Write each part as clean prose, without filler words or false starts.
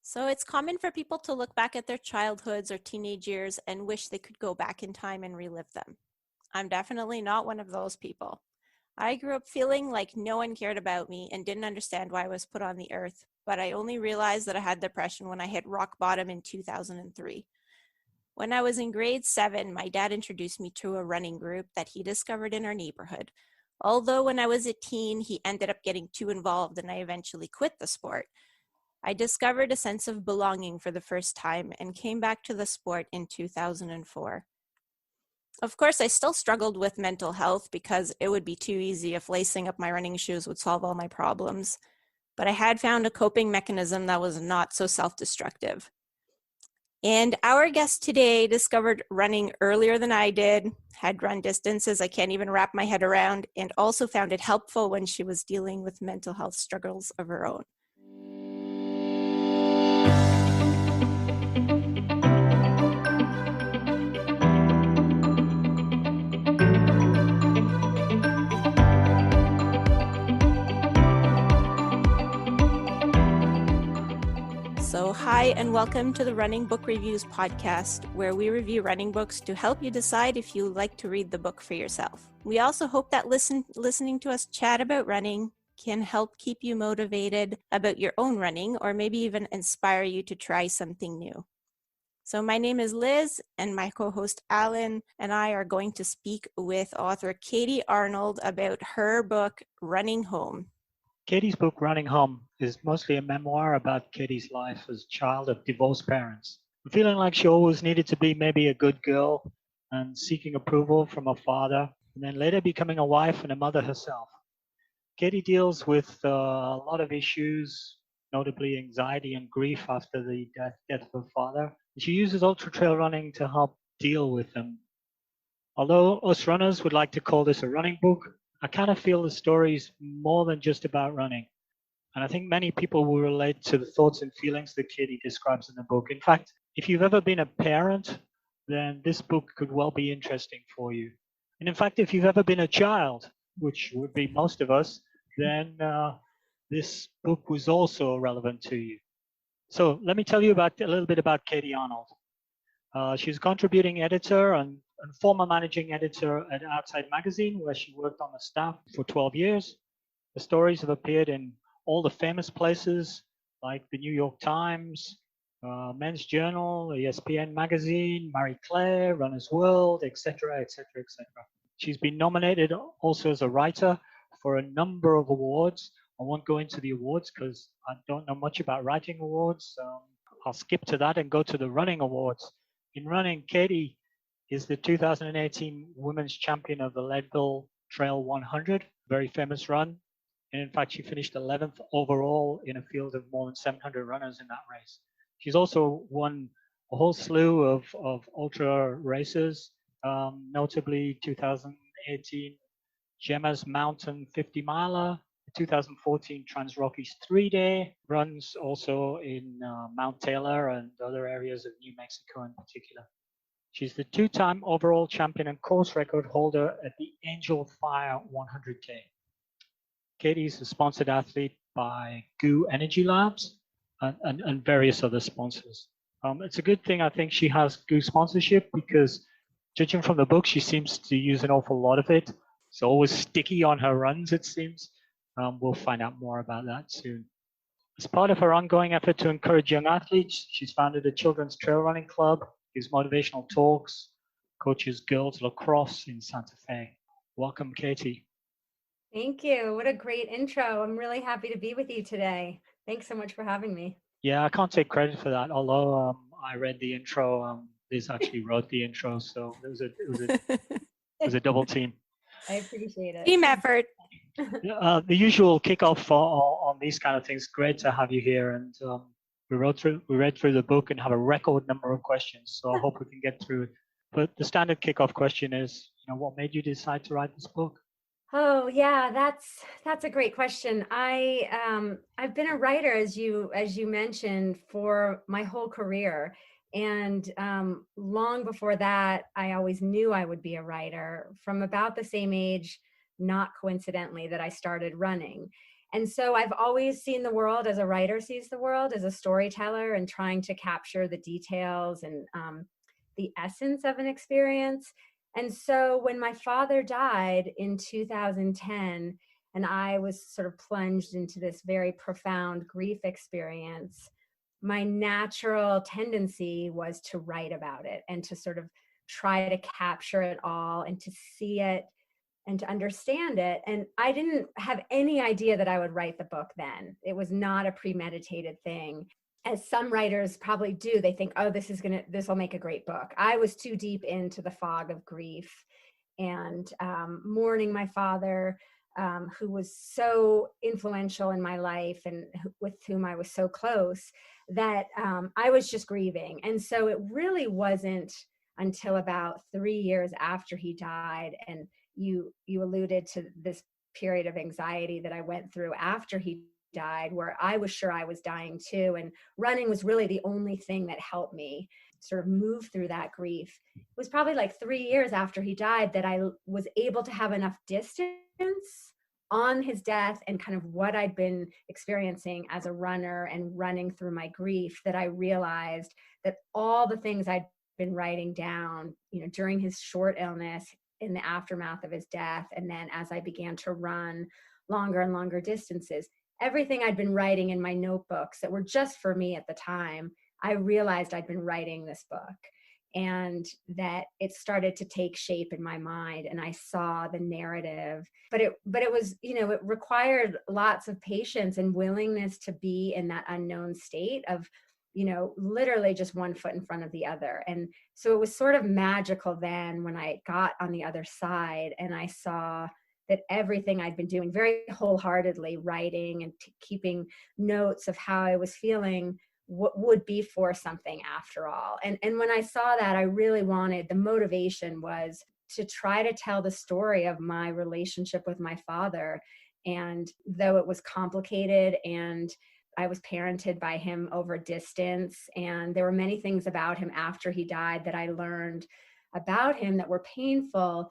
So it's common for people to look back at their childhoods or teenage years and wish they could go back in time and relive them. I'm definitely not one of those people. I grew up feeling like no one cared about me and didn't understand why I was put on the earth, but I only realized that I had depression when I hit rock bottom in 2003. When I was in grade 7, my dad introduced me to a running group that he discovered in our neighborhood. Although when I was a teen, he ended up getting too involved and I eventually quit the sport. I discovered a sense of belonging for the first time and came back to the sport in 2004. Of course, I still struggled with mental health because it would be too easy if lacing up my running shoes would solve all my problems. But I had found a coping mechanism that was not so self-destructive. And our guest today discovered running earlier than I did, had run distances I can't even wrap my head around, and also found it helpful when she was dealing with mental health struggles of her own. So hi and welcome to the Running Book Reviews podcast, where we review running books to help you decide if you like to read the book for yourself. We also hope that listening to us chat about running can help keep you motivated about your own running, or maybe even inspire you to try something new. So my name is Liz, and my co-host Alan and I are going to speak with author Katie Arnold about her book, Running Home. Katie's book, Running Home, is mostly a memoir about Katie's life as a child of divorced parents. Feeling like she always needed to be maybe a good girl and seeking approval from her father, and then later becoming a wife and a mother herself. Katie deals with a lot of issues, notably anxiety and grief after the death of her father. She uses ultra trail running to help deal with them. Although us runners would like to call this a running book, I kind of feel the story is more than just about running. And I think many people will relate to the thoughts and feelings that Katie describes in the book. In fact, if you've ever been a parent, then this book could well be interesting for you. And in fact, if you've ever been a child, which would be most of us, then this book was also relevant to you. So let me tell you a little bit about Katie Arnold. She's a contributing editor and former managing editor at Outside Magazine, where she worked on the staff for 12 years. The stories have appeared in all the famous places like the New York Times, Men's Journal, ESPN Magazine, Marie Claire, Runner's World, etc., etc., etc. She's been nominated also as a writer for a number of awards. I won't go into the awards because I don't know much about writing awards. I'll skip to that and go to the running awards. In running, Katie is the 2018 Women's Champion of the Leadville Trail 100, very famous run. And in fact, she finished 11th overall in a field of more than 700 runners in that race. She's also won a whole slew of ultra races, notably 2018 Gemma's Mountain 50 miler, 2014 Trans Rockies 3-day, runs also in Mount Taylor and other areas of New Mexico in particular. She's the 2-time overall champion and course record holder at the Angel Fire 100K. Katie's a sponsored athlete by GU Energy Labs and various other sponsors. It's a good thing I think she has GU sponsorship because judging from the book, she seems to use an awful lot of it. It's always sticky on her runs, it seems. We'll find out more about that soon. As part of her ongoing effort to encourage young athletes, she's founded a children's trail running club, gives motivational talks, coaches girls lacrosse in Santa Fe. Welcome, Katie. Thank you. What a great intro. I'm really happy to be with you today. Thanks so much for having me. Yeah, I can't take credit for that, although I read the intro. Liz actually wrote the intro, so it was a double team. I appreciate it. Team effort. The usual kickoff on these kind of things. Great to have you here, and we read through the book and have a record number of questions. So I hope we can get through it. But the standard kickoff question is, what made you decide to write this book? Oh yeah, that's a great question. I've been a writer, as you mentioned, for my whole career. And long before that, I always knew I would be a writer from about the same age, not coincidentally, that I started running. And so I've always seen the world as a writer sees the world, as a storyteller, and trying to capture the details and the essence of an experience. And so when my father died in 2010, and I was sort of plunged into this very profound grief experience, my natural tendency was to write about it and to sort of try to capture it all and to see it and to understand it. And I didn't have any idea that I would write the book then. It was not a premeditated thing. As some writers probably do, they think, oh, this will make a great book. I was too deep into the fog of grief and mourning my father, who was so influential in my life and with whom I was so close, that I was just grieving. And so it really wasn't until about 3 years after he died, and you alluded to this period of anxiety that I went through after he died, where I was sure I was dying too. And running was really the only thing that helped me sort of move through that grief. It was probably like 3 years after he died that I was able to have enough distance on his death and kind of what I'd been experiencing as a runner and running through my grief, that I realized that all the things I'd been writing down, during his short illness, in the aftermath of his death, and then as I began to run longer and longer distances, everything I'd been writing in my notebooks that were just for me at the time, I realized I'd been writing this book, and that it started to take shape in my mind, and I saw the narrative. But it was, it required lots of patience and willingness to be in that unknown state of, literally just one foot in front of the other. And so it was sort of magical then when I got on the other side and I saw that everything I'd been doing very wholeheartedly, writing and keeping notes of how I was feeling, what would be for something after all. And when I saw that, I really wanted, the motivation was to try to tell the story of my relationship with my father. And though it was complicated and I was parented by him over distance, and there were many things about him after he died that I learned about him that were painful.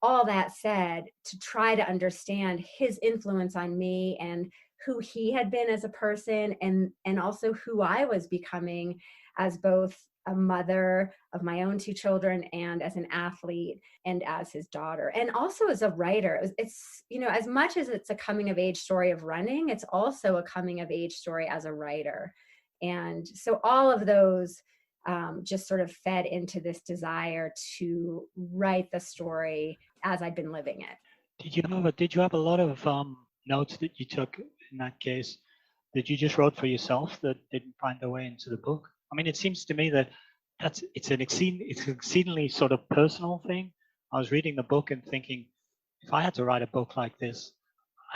All that said, to try to understand his influence on me and who he had been as a person, and also who I was becoming as both a mother of my own 2 children and as an athlete and as his daughter, and also as a writer. It's, as much as it's a coming of age story of running, it's also a coming of age story as a writer. And so all of those just sort of fed into this desire to write the story as I'd been living it. Did you have a lot of notes that you took in that case that you just wrote for yourself that didn't find their way into the book? I mean, it seems to me that it's an exceedingly sort of personal thing. I was reading the book and thinking, if I had to write a book like this,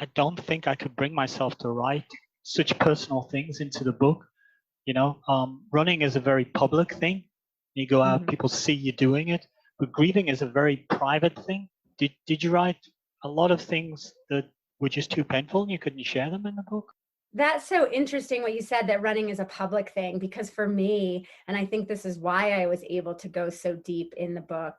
I don't think I could bring myself to write such personal things into the book. Running is a very public thing. You go out, people see you doing it. But grieving is a very private thing. Did you write a lot of things that were just too painful and you couldn't share them in the book? That's so interesting what you said, that running is a public thing, because for me, and I think this is why I was able to go so deep in the book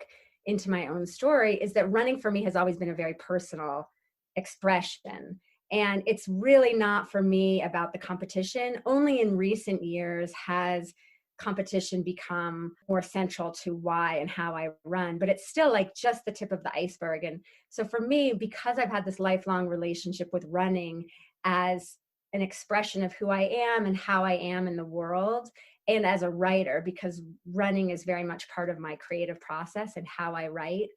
into my own story, is that running for me has always been a very personal expression. And it's really not for me about the competition. Only in recent years has competition become more central to why and how I run, but it's still like just the tip of the iceberg. And so for me, because I've had this lifelong relationship with running as an expression of who I am and how I am in the world, and as a writer, because running is very much part of my creative process and how I write,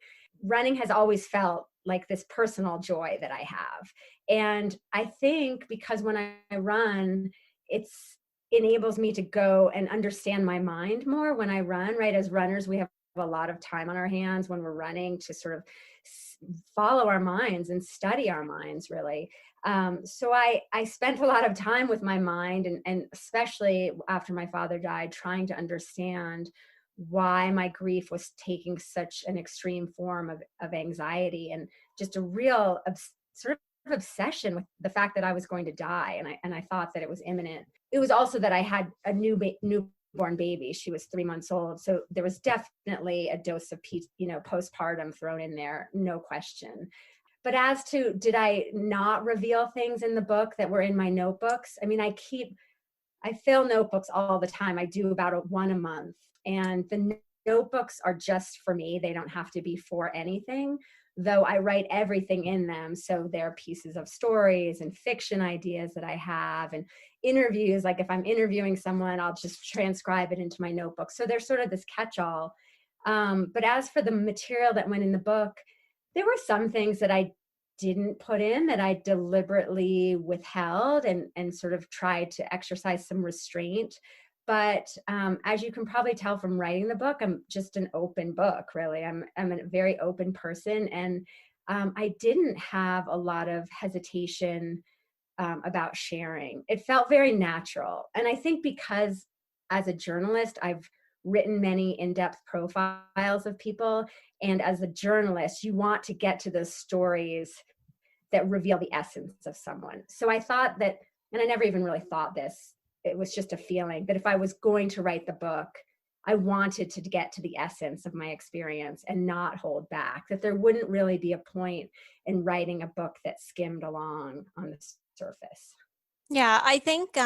running has always felt like this personal joy that I have. And I think because when I run, it enables me to go and understand my mind more when I run, right? As runners, we have a lot of time on our hands when we're running to sort of follow our minds and study our minds, really. So I spent a lot of time with my mind, and especially after my father died, trying to understand why my grief was taking such an extreme form of anxiety, and just a real sort of obsession with the fact that I was going to die. And I thought that it was imminent. It was also that I had a newborn baby. She was 3 months old. So there was definitely a dose of, postpartum thrown in there, no question. But as to, did I not reveal things in the book that were in my notebooks? I mean, I fill notebooks all the time. I do about one a month. And the notebooks are just for me. They don't have to be for anything, though I write everything in them. So they're pieces of stories and fiction ideas that I have, and interviews. Like if I'm interviewing someone, I'll just transcribe it into my notebook. So they're sort of this catch-all. But as for the material that went in the book, there were some things that I didn't put in, that I deliberately withheld, and sort of tried to exercise some restraint. But as you can probably tell from writing the book, I'm just an open book, really. I'm a very open person. And I didn't have a lot of hesitation about sharing. It felt very natural. And I think because as a journalist, I've written many in-depth profiles of people. And as a journalist, you want to get to those stories that reveal the essence of someone. So I thought that, and I never even really thought this, it was just a feeling, that if I was going to write the book, I wanted to get to the essence of my experience and not hold back, that there wouldn't really be a point in writing a book that skimmed along on the surface. Yeah, I think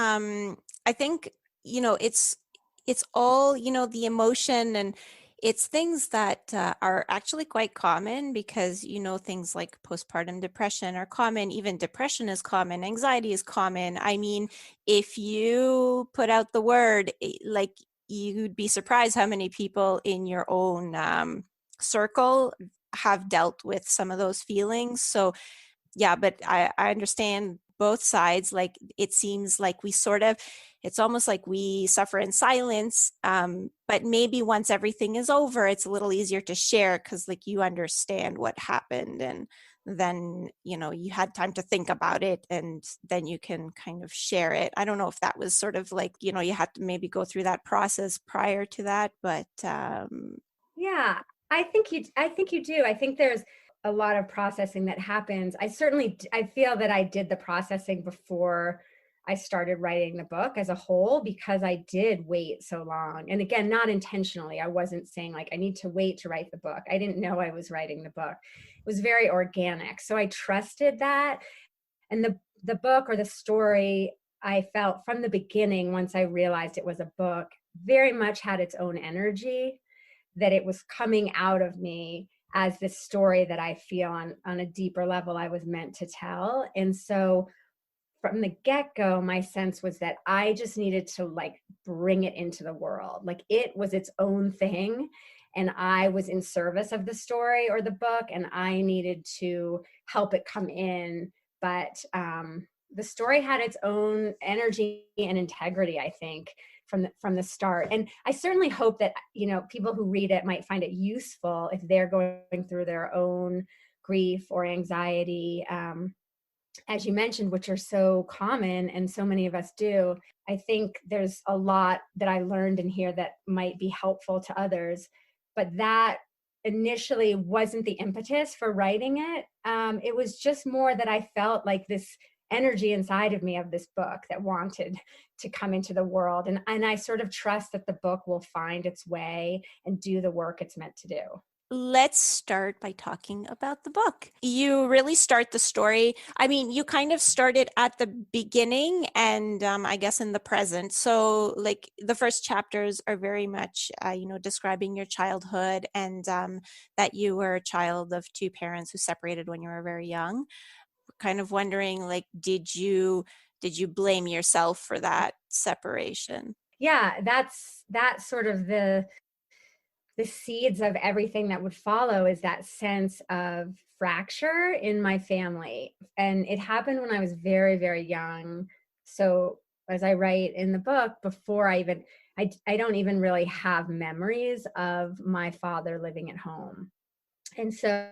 it's all, the emotion, and it's things that are actually quite common, because things like postpartum depression are common, even depression is common, anxiety is common. I mean, if you put out the word, like, you'd be surprised how many people in your own circle have dealt with some of those feelings. So yeah, but I understand both sides. Like, it seems like it's almost like we suffer in silence. But maybe once everything is over, it's a little easier to share, because like you understand what happened, and then, you had time to think about it, and then you can kind of share it. I don't know if that was sort of like, you had to maybe go through that process prior to that, but Yeah, I think you do. I think there's a lot of processing that happens. I feel that I did the processing before I started writing the book as a whole, because I did wait so long. And again, not intentionally. I wasn't saying like I need to wait to write the book. I didn't know I was writing the book. It was very organic. So I trusted that. And the book, or the story, I felt from the beginning, once I realized it was a book, very much had its own energy, that it was coming out of me as this story that I feel on a deeper level I was meant to tell. And so from the get-go, my sense was that I just needed to like bring it into the world. Like it was its own thing, and I was in service of the story or the book, and I needed to help it come in. But the story had its own energy and integrity, I think, from the start. And I certainly hope that people who read it might find it useful if they're going through their own grief or anxiety, as you mentioned, which are so common and so many of us do. I think there's a lot that I learned in here that might be helpful to others, but that initially wasn't the impetus for writing it. It was just more that I felt like this energy inside of me of this book that wanted to come into the world. And I sort of trust that the book will find its way and do the work it's meant to do. let's start by talking about the book. You really start the story. I mean, you kind of started at the beginning and I guess in the present. So like the first chapters are very much, describing your childhood and that you were a child of two parents who separated when you were very young. Kind of wondering, like, did you blame yourself for that separation? Yeah, that's sort of the seeds of everything that would follow, is that sense of fracture in my family. And it happened when I was very, very young. So as I write in the book, before I don't even really have memories of my father living at home. And so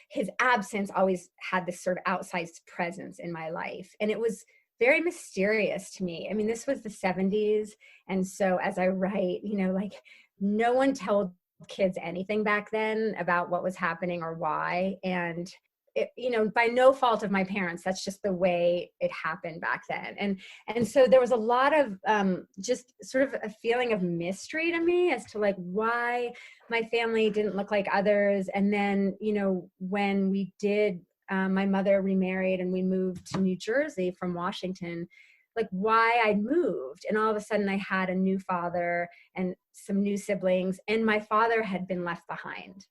his absence always had this sort of outsized presence in my life. And it was very mysterious to me. I mean, this was the 70s. And so as I write, like no one told kids anything back then about what was happening or why. And by no fault of my parents, that's just the way it happened back then. And so there was a lot of just sort of a feeling of mystery to me as to like why my family didn't look like others. And then, when we did my mother remarried and we moved to New Jersey from Washington, like why I moved. And all of a sudden I had a new father and some new siblings, and my father had been left behind.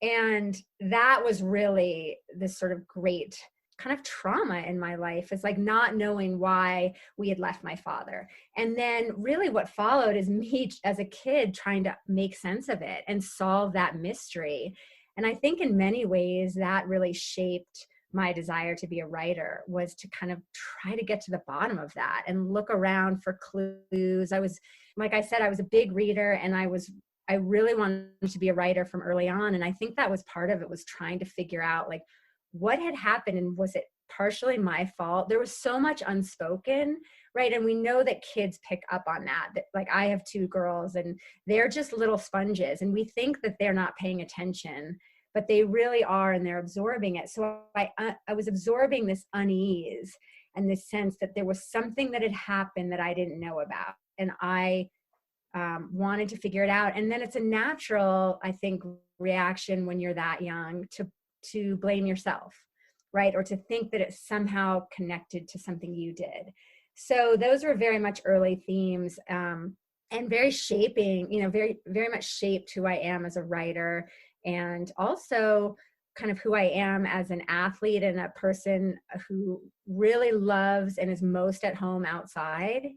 And that was really this sort of great kind of trauma in my life, is like not knowing why we had left my father. And then really what followed is me as a kid trying to make sense of it and solve that mystery. And I think in many ways that really shaped my desire to be a writer, was to kind of try to get to the bottom of that and look around for clues. I was, like I said, I was a big reader, and I really wanted to be a writer from early on. And I think that was part of it, was trying to figure out like what had happened, and was it partially my fault? There was so much unspoken, right? And we know that kids pick up on that like I have two girls and they're just little sponges, and we think that they're not paying attention, but they really are, and they're absorbing it. So I was absorbing this unease and this sense that there was something that had happened that I didn't know about. And I wanted to figure it out. And then it's a natural, I think, reaction when you're that young to blame yourself, right? Or to think that it's somehow connected to something you did. So those were very much early themes, and very shaping, very, very much shaped who I am as a writer, and also kind of who I am as an athlete and a person who really loves and is most at home outside,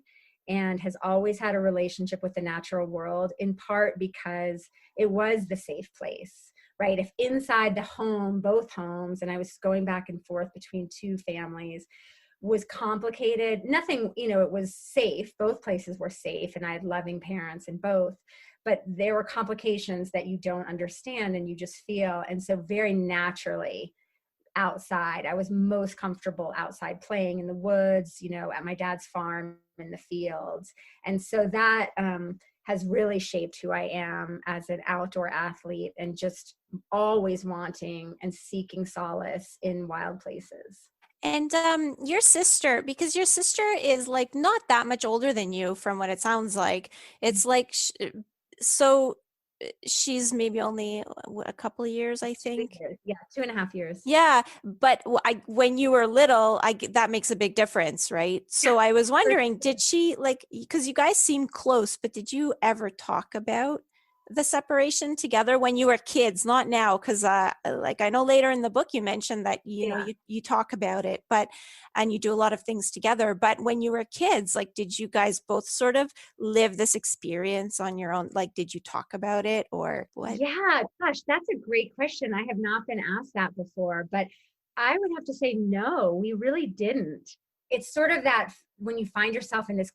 and has always had a relationship with the natural world, in part because it was the safe place, right? If inside the home, both homes, and I was going back and forth between two families, was complicated, nothing, it was safe. Both places were safe, and I had loving parents in both, but there were complications that you don't understand and you just feel. And so very naturally, outside, I was most comfortable outside playing in the woods, at my dad's farm, in the fields. And so that has really shaped who I am as an outdoor athlete, and just always wanting and seeking solace in wild places. And your sister, because your sister is like not that much older than you from what it sounds like. It's like, so she's maybe only a couple of years, I think. Yeah, 2.5 years. Yeah, but when you were little, that makes a big difference, right? So I was wondering, did she, like, because you guys seem close, but did you ever talk about the separation together when you were kids? Not now, because like I know later in the book you mentioned that you talk about it, and you do a lot of things together. But when you were kids, like, did you guys both sort of live this experience on your own? Like, did you talk about it, or what? Yeah, gosh, that's a great question. I have not been asked that before, but I would have to say no, we really didn't. It's sort of that when you find yourself in this,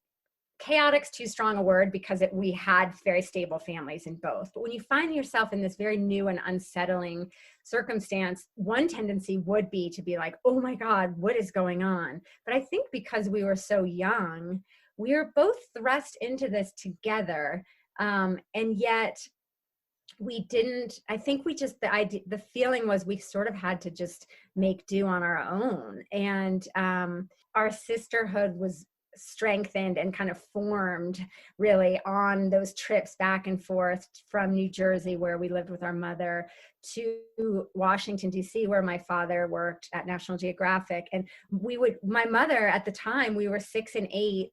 chaotic's too strong a word, because we had very stable families in both. But when you find yourself in this very new and unsettling circumstance, one tendency would be to be like, oh my God, what is going on? But I think because we were so young, we were both thrust into this together. And yet we didn't, I think we just, the feeling was we sort of had to just make do on our own. And our sisterhood was strengthened and kind of formed really on those trips back and forth from New Jersey, where we lived with our mother, to Washington, D.C., where my father worked at National Geographic. And my mother at the time, we were 6 and 8.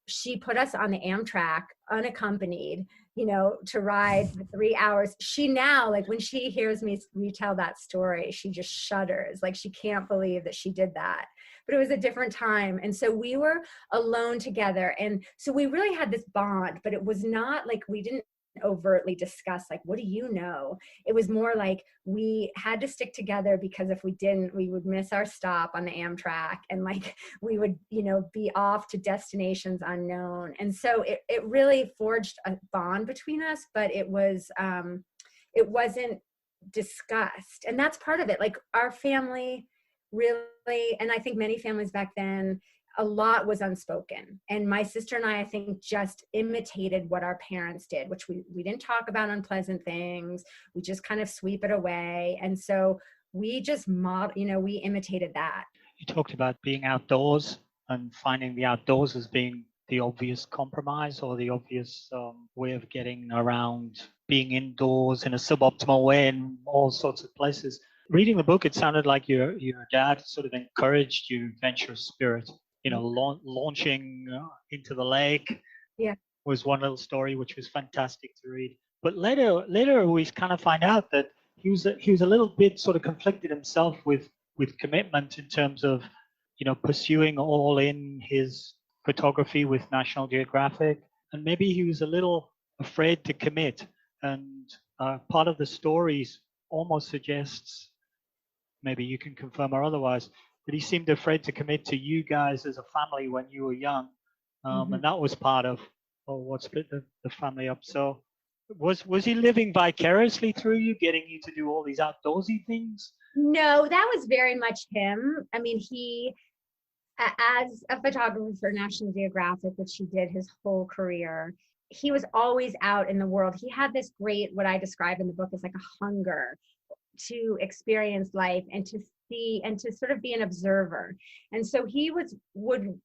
She put us on the Amtrak unaccompanied, to ride the 3 hours. She now, like when she hears me retell that story, she just shudders. Like she can't believe that she did that. But it was a different time. And so we were alone together. And so we really had this bond, but it was not like we didn't overtly discuss like, what do you know? It was more like we had to stick together, because if we didn't, we would miss our stop on the Amtrak, and like we would, be off to destinations unknown. And so it really forged a bond between us, but it wasn't discussed. And that's part of it. Like our family really, and I think many families back then, a lot was unspoken. And my sister and I think, just imitated what our parents did, which we didn't talk about unpleasant things. We just kind of sweep it away. And so we just we imitated that. You talked about being outdoors and finding the outdoors as being the obvious compromise, or the obvious way of getting around being indoors in a suboptimal way in all sorts of places. reading the book, it sounded like your dad sort of encouraged your adventurous spirit. You know, launching into the lake Yeah. was one little story which was fantastic to read. But later we kind of find out that he was a little bit sort of conflicted himself with commitment in terms of, you know, pursuing all in his photography with National Geographic, and maybe he was a little afraid to commit. And part of the stories almost suggests, maybe you can confirm or otherwise, that he seemed afraid to commit to you guys as a family when you were young, and that was part of what split the family up. So was he living vicariously through you, getting you to do all these outdoorsy things? No, that was very much him. I mean, he, as a photographer for National Geographic, which he did his whole career, he was always out in the world. He had this great, what I describe in the book as like a hunger to experience life and to see and to sort of be an observer. And so he would,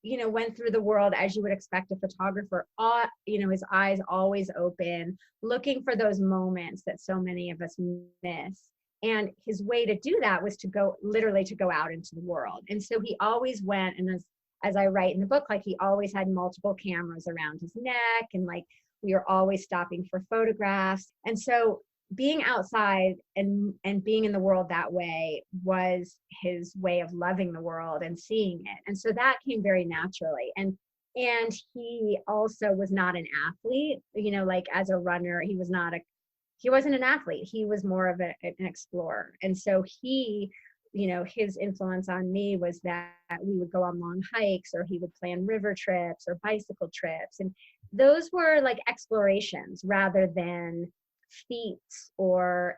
you know, went through the world as you would expect a photographer, you know, his eyes always open, looking for those moments that so many of us miss. And his way to do that was to go out into the world. And so he always went, and as I write in the book, like he always had multiple cameras around his neck, and like we were always stopping for photographs. And so being outside and being in the world that way was his way of loving the world and seeing it. And so that came very naturally. And he also was not an athlete, you know, like as a runner, he wasn't an athlete. He was more of an explorer. And so he, you know, his influence on me was that we would go on long hikes, or he would plan river trips or bicycle trips. And those were like explorations rather than feats or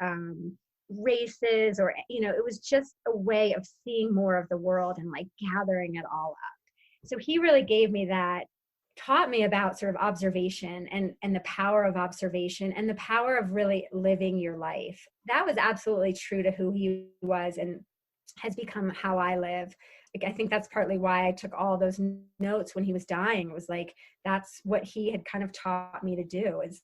races, or, you know, it was just a way of seeing more of the world and like gathering it all up. So he really gave me that, taught me about sort of observation and the power of observation and the power of really living your life. That was absolutely true to who he was and has become how I live. Like, I think that's partly why I took all those notes when he was dying. It was like, that's what he had kind of taught me to do, is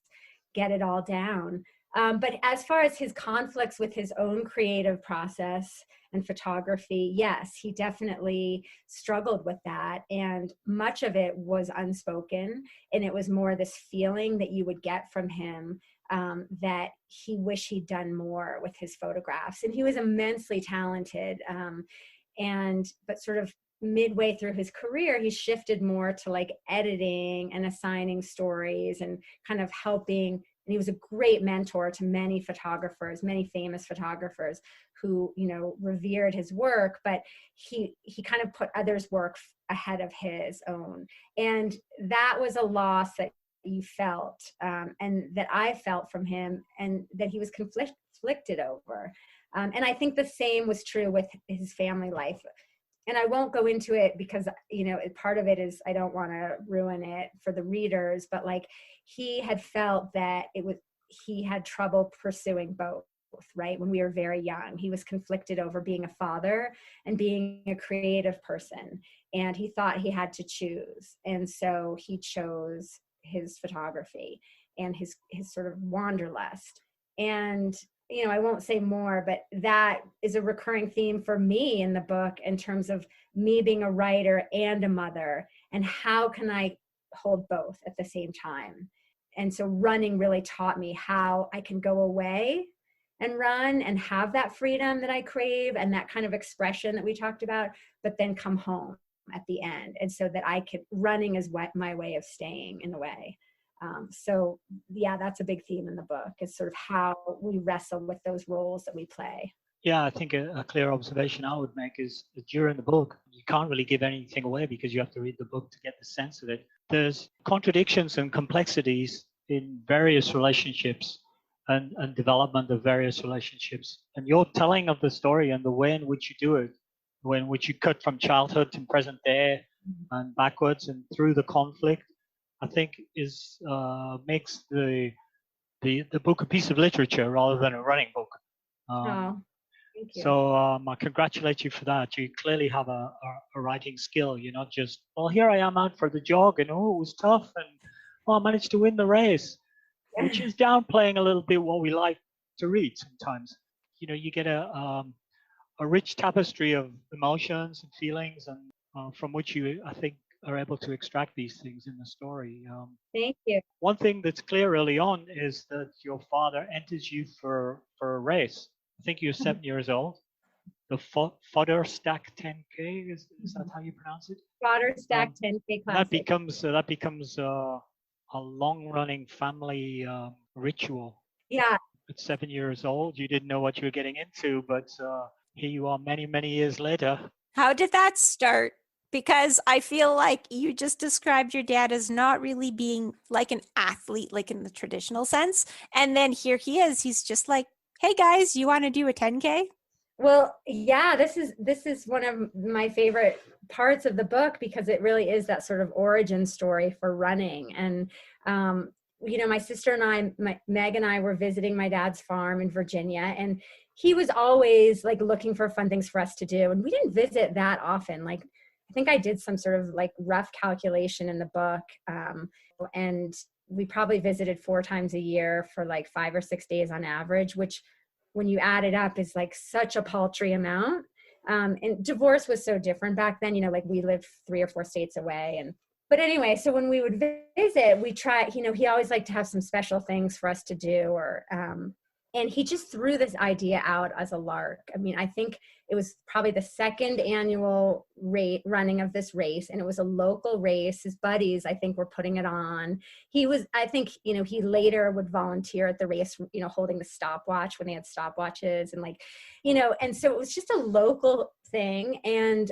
get it all down. But as far as his conflicts with his own creative process and photography, yes, he definitely struggled with that. And much of it was unspoken. And it was more this feeling that you would get from him, that he wished he'd done more with his photographs. And he was immensely talented. But sort of midway through his career, he shifted more to like editing and assigning stories and kind of helping. And he was a great mentor to many photographers, many famous photographers who, you know, revered his work, but he kind of put others' work ahead of his own. And that was a loss that you felt, and that I felt from him, and that he was conflicted over. And I think the same was true with his family life. And I won't go into it because, you know, part of it is I don't want to ruin it for the readers, but like he had felt that he had trouble pursuing both, right? When we were very young, he was conflicted over being a father and being a creative person. And he thought he had to choose. And so he chose his photography and his sort of wanderlust. And you know, I won't say more, but that is a recurring theme for me in the book in terms of me being a writer and a mother, and how can I hold both at the same time. And so running really taught me how I can go away and run and have that freedom that I crave and that kind of expression that we talked about, but then come home at the end. And so that running is my way of staying in a way. So yeah, that's a big theme in the book, is sort of how we wrestle with those roles that we play. Yeah, I think a clear observation I would make is that during the book, you can't really give anything away because you have to read the book to get the sense of it. There's contradictions and complexities in various relationships and development of various relationships. And your telling of the story and the way in which you do it, the way in which you cut from childhood to present day and backwards and through the conflict, I think makes the book a piece of literature rather than a running book. Thank you. So I congratulate you for that. You clearly have a writing skill. You're not just, well, here I am out for the jog, and oh, it was tough, and I managed to win the race, which is downplaying a little bit what we like to read sometimes. You know, you get a a rich tapestry of emotions and feelings, and from which you, I think, are able to extract these things in the story. Thank you. One thing that's clear early on is that your father enters you for a race. I think you're 7 years old. The fodder stack 10K, is that how you pronounce it? Fodder Stack Um, 10K and that Classic. becomes a long running family ritual. Yeah. At 7 years old, you didn't know what you were getting into, but here you are many years later. How did that start? Because I feel like you just described your dad as not really being like an athlete, like in the traditional sense. And then here he is. He's just like, hey guys, you want to do a 10K? Well, yeah, this is one of my favorite parts of the book because it really is that sort of origin story for running. And my sister and Meg and I were visiting my dad's farm in Virginia, and he was always like looking for fun things for us to do. And we didn't visit that often. Like, I think I did some sort of like rough calculation in the book, and we probably visited 4 times a year for like 5 or 6 days on average, which when you add it up is like such a paltry amount. And divorce was so different back then, like we lived 3 or 4 states away. But anyway, so when we would visit, we try, he always liked to have some special things for us to do, and he just threw this idea out as a lark. I mean, I think it was probably the second annual running of this race, and it was a local race. His buddies, I think, were putting it on. I think, he later would volunteer at the race, holding the stopwatch when they had stopwatches, and and so it was just a local thing. And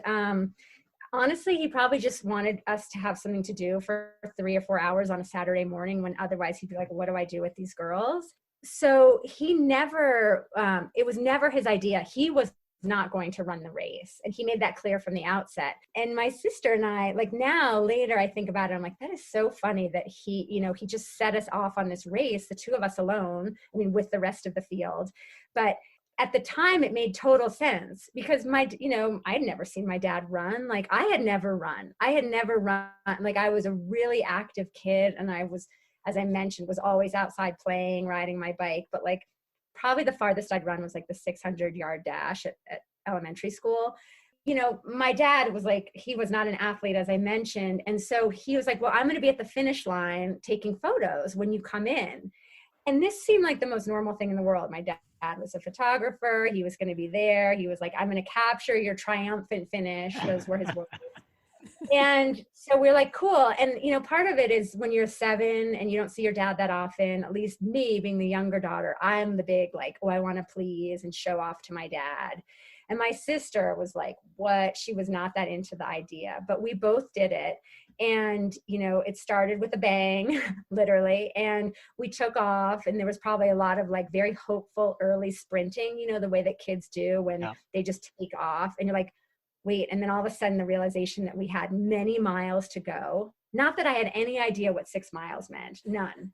honestly, he probably just wanted us to have something to do for 3 or 4 hours on a Saturday morning, when otherwise he'd be like, what do I do with these girls? So he never, it was never his idea. He was not going to run the race. And he made that clear from the outset. And my sister and I, like now, later, I think about it, I'm like, that is so funny that he just set us off on this race, the two of us alone, I mean, with the rest of the field. But at the time, it made total sense because I'd never seen my dad run. Like I had never run. Like I was a really active kid, and I was, as I mentioned, was always outside playing, riding my bike. But like probably the farthest I'd run was like the 600-yard dash at elementary school. My dad was like, he was not an athlete, as I mentioned. And so he was like, well, I'm going to be at the finish line taking photos when you come in. And this seemed like the most normal thing in the world. My dad was a photographer. He was going to be there. He was like, I'm going to capture your triumphant finish. Those were his words. And so we're like, cool. And, part of it is when you're 7 and you don't see your dad that often, at least me being the younger daughter, I'm the big, like, oh, I want to please and show off to my dad. And my sister was like, what? She was not that into the idea, but we both did it. And, it started with a bang, literally. And we took off, and there was probably a lot of like very hopeful early sprinting, the way that kids do when they just take off, and you're like, wait. And then all of a sudden the realization that we had many miles to go. Not that I had any idea what 6 miles meant, none.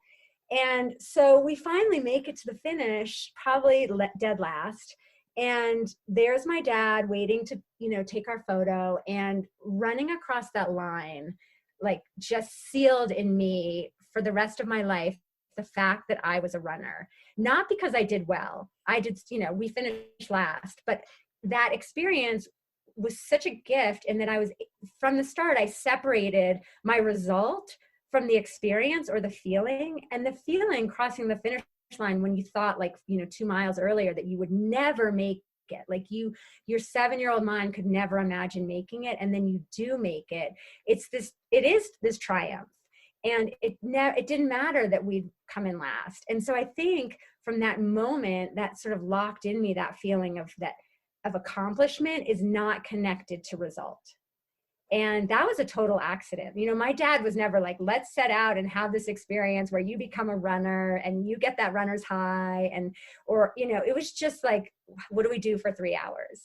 And so we finally make it to the finish, probably dead last. And there's my dad waiting to, take our photo, and running across that line, like just sealed in me for the rest of my life, the fact that I was a runner. Not because I did well. I did, we finished last, but that experience was such a gift. And that I was, from the start, I separated my result from the experience or the feeling. And the feeling crossing the finish line when you thought, like, 2 miles earlier that you would never make it, like your 7-year-old mind could never imagine making it, and then you do make it. It is this triumph. And it didn't matter that we'd come in last. And so I think from that moment, that sort of locked in me that feeling of accomplishment is not connected to result. And that was a total accident. My dad was never like, let's set out and have this experience where you become a runner and you get that runner's high. It was just like, what do we do for 3 hours?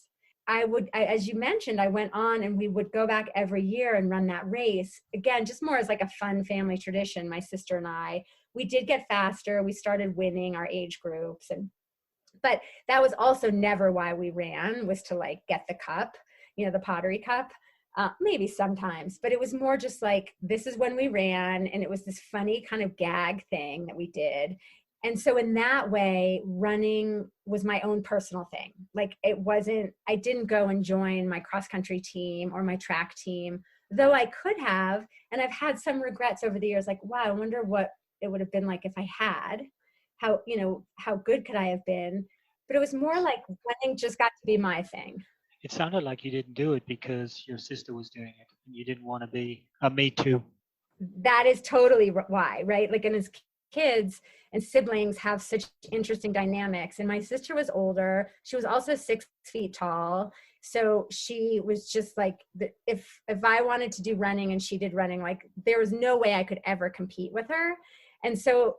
As you mentioned, I went on and we would go back every year and run that race. Again, just more as like a fun family tradition. My sister and I, we did get faster. We started winning our age groups. But that was also never why we ran, was to like get the cup, the pottery cup. Maybe sometimes, but it was more just like, this is when we ran, and it was this funny kind of gag thing that we did. And so in that way, running was my own personal thing. Like I didn't go and join my cross country team or my track team, though I could have. And I've had some regrets over the years, like, wow, I wonder what it would have been like if I had, how good could I have been? But it was more like running just got to be my thing. It sounded like you didn't do it because your sister was doing it and you didn't want to be a me too. That is totally why, right? Like, and as kids and siblings have such interesting dynamics. And my sister was older. She was also 6 feet tall. So she was just like, if I wanted to do running and she did running, like there was no way I could ever compete with her. And so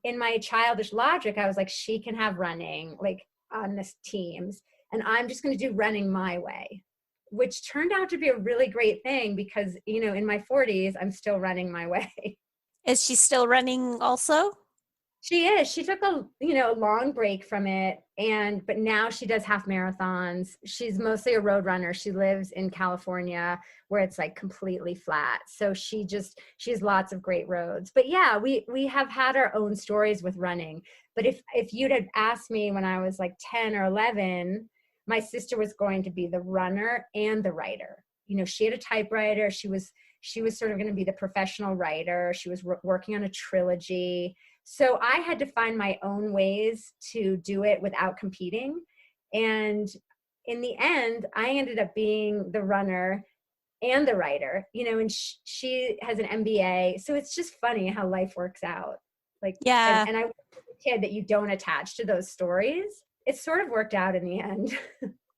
in my childish logic, I was like, she can have running like on this teams, and I'm just going to do running my way, which turned out to be a really great thing because, in my 40s, I'm still running my way. Is she still running also? She is. She took a long break from it, but now she does half marathons. She's mostly a road runner. She lives in California where it's like completely flat. So she has lots of great roads. But yeah, we have had our own stories with running. But if you'd had asked me when I was like 10 or 11, my sister was going to be the runner and the writer. She had a typewriter. She was sort of going to be the professional writer. She was working on a trilogy. So I had to find my own ways to do it without competing. And in the end, I ended up being the runner and the writer, and she has an MBA. So it's just funny how life works out. Like, Yeah. and I was a kid that you don't attach to those stories. It sort of worked out in the end.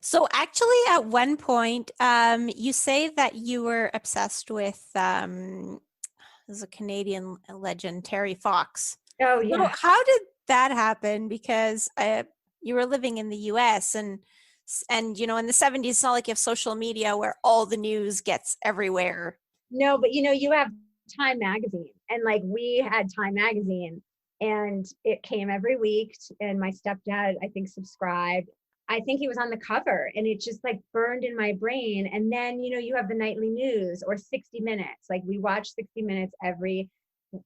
So actually at one point, you say that you were obsessed with, there's a Canadian legend, Terry Fox. Oh, yeah. So how did that happen? Because you were living in the US and in the 70s, it's not like you have social media where all the news gets everywhere. No, but you have Time Magazine, and like we had Time Magazine, and it came every week, and my stepdad, I think, subscribed. I think he was on the cover, and it just like burned in my brain. And then, you have the nightly news or 60 Minutes. Like we watched 60 Minutes every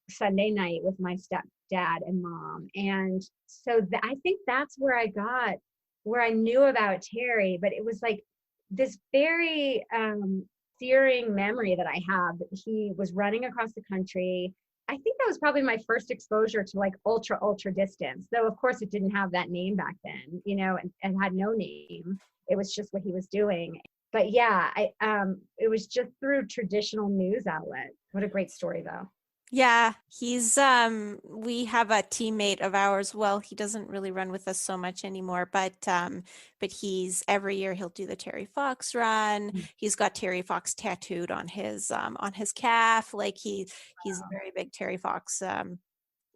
Sunday night with my stepdad and mom. And so I think that's where I knew about Terry, but it was like this very searing memory that I have that he was running across the country. I think that was probably my first exposure to like ultra distance, though of course it didn't have that name back then, and had no name. It was just what he was doing. But yeah, it was just through traditional news outlet. What a great story though. Yeah, he's we have a teammate of ours. Well, he doesn't really run with us so much anymore, but he's every year he'll do the Terry Fox run. He's got Terry Fox tattooed on his calf. Like he's a very big Terry Fox.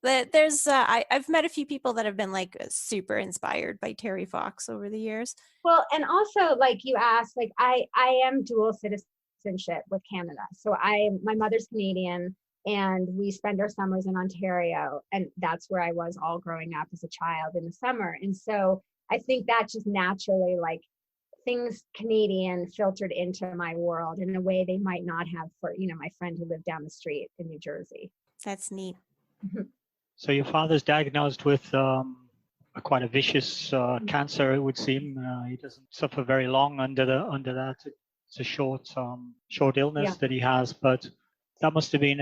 There's I've met a few people that have been like super inspired by Terry Fox over the years. Well, and also like you asked, like I am dual citizenship with Canada. So my mother's Canadian, and we spend our summers in Ontario, and that's where I was all growing up as a child in the summer. And so I think that just naturally, like, things Canadian filtered into my world in a way they might not have for, my friend who lived down the street in New Jersey. That's neat. So your father's diagnosed with quite a vicious cancer, it would seem. He doesn't suffer very long under that. It's a short illness that he has, but that must have been,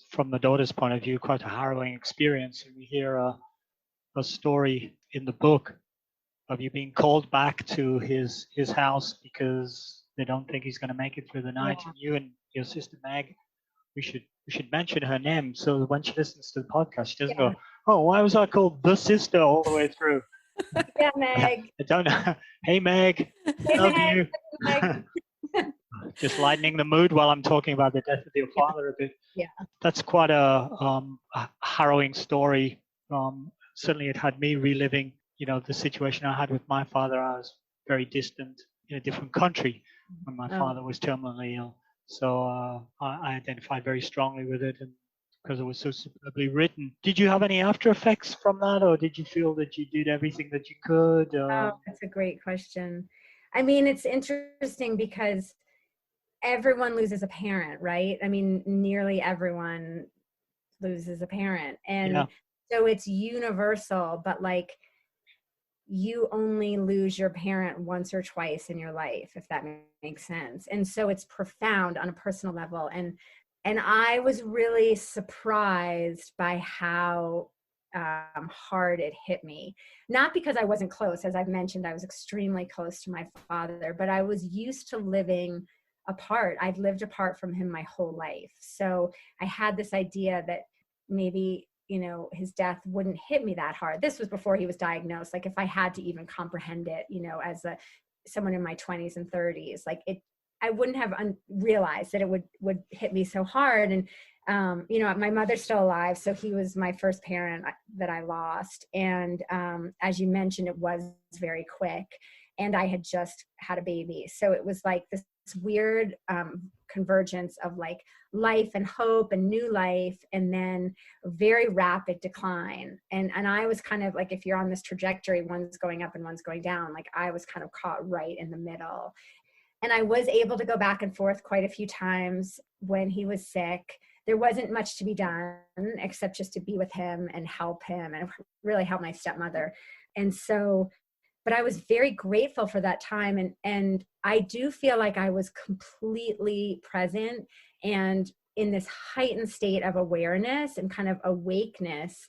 from the daughter's point of view, quite a harrowing experience. And we hear a story in the book of you being called back to his house because they don't think he's going to make it through the night. And you and your sister Meg, we should mention her name so when she listens to the podcast, she doesn't go, "Oh, why was I called the sister all the way through?" Yeah, Meg. I don't know. Hey, Meg. Hey, Love Meg. you. Meg. Just lightening the mood while I'm talking about the death of your father a bit. Yeah. That's quite a harrowing story. Certainly it had me reliving, the situation I had with my father. I was very distant in a different country when my father was terminally ill. So I identified very strongly with it, and because it was so superbly written. Did you have any after effects from that, or did you feel that you did everything that you could? That's a great question. I mean, it's interesting because everyone loses a parent, right? I mean, nearly everyone loses a parent. And So it's universal, but like you only lose your parent once or twice in your life, if that makes sense. And so it's profound on a personal level. And I was really surprised by how hard it hit me. Not because I wasn't close, as I've mentioned, I was extremely close to my father, but I was used to living apart. I'd lived apart from him my whole life. So I had this idea that maybe, you know, his death wouldn't hit me that hard. This was before he was diagnosed. Like if I had to even comprehend it, you know, as someone in my 20s and 30s, like I wouldn't have realized that it would hit me so hard. And you know, my mother's still alive, so he was my first parent that I lost. And as you mentioned, it was very quick, and I had just had a baby, so it was like this weird convergence of like life and hope and new life, and then very rapid decline. And I was kind of like, if you're on this trajectory, one's going up and one's going down, like I was kind of caught right in the middle. And I was able to go back and forth quite a few times when he was sick. There wasn't much to be done except just to be with him and help him and really help my stepmother. And so, but I was very grateful for that time. And I do feel like I was completely present and in this heightened state of awareness and kind of awakeness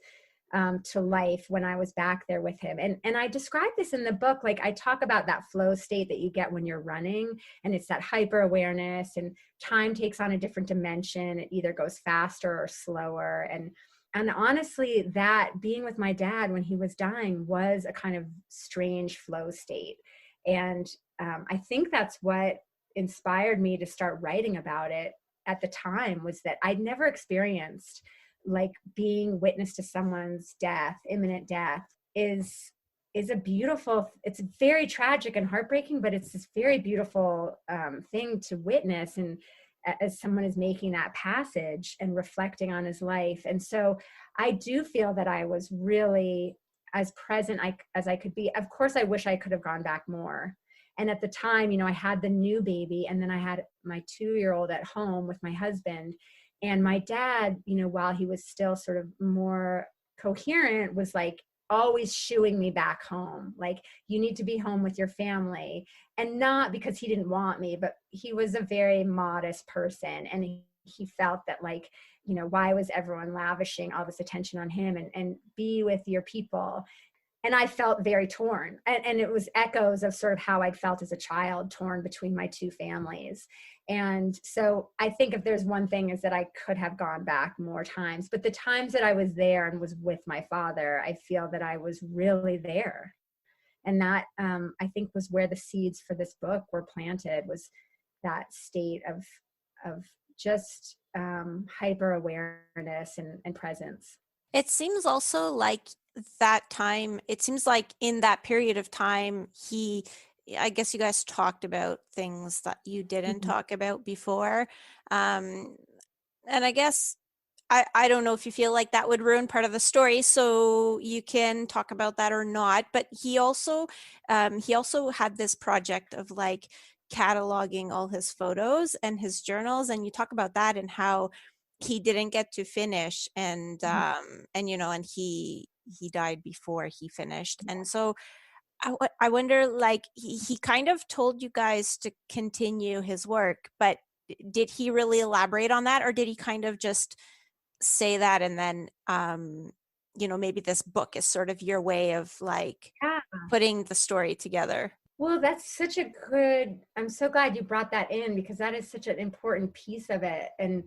to life when I was back there with him. And I describe this in the book. Like I talk about that flow state that you get when you're running, and it's that hyper awareness, and time takes on a different dimension. It either goes faster or slower. And honestly, that being with my dad when he was dying was a kind of strange flow state. And I think that's what inspired me to start writing about it at the time, was that I'd never experienced like being witness to someone's death, imminent death is a beautiful, it's very tragic and heartbreaking, but it's this very beautiful thing to witness. And as someone is making that passage and reflecting on his life. And so I do feel that I was really as present as I could be. Of course, I wish I could have gone back more. And at the time, you know, I had the new baby, and then I had my 2-year-old at home with my husband. And my dad, you know, while he was still sort of more coherent, was like always shooing me back home. Like, you need to be home with your family. And not because he didn't want me, but he was a very modest person. And he felt that, like, you know, why was everyone lavishing all this attention on him, and be with your people. And I felt very torn. And it was echoes of sort of how I'd felt as a child, torn between my two families. And so I think if there's one thing, is that I could have gone back more times. But the times that I was there and was with my father, I feel that I was really there. And that I think was where the seeds for this book were planted, was that state of just hyper awareness and presence. It seems also like that time, it seems like in that period of time, I guess you guys talked about things that you didn't talk about before. And I guess, I don't know if you feel like that would ruin part of the story, so you can talk about that or not. But he also had this project of like cataloging all his photos and his journals. And you talk about that and how he didn't get to finish, and you know, and he died before he finished. And so I wonder, like, he kind of told you guys to continue his work, but did he really elaborate on that, or did he kind of just say that, and then you know, maybe this book is sort of your way of like putting the story together? Well, that's such a good, I'm so glad you brought that in, because that is such an important piece of it, and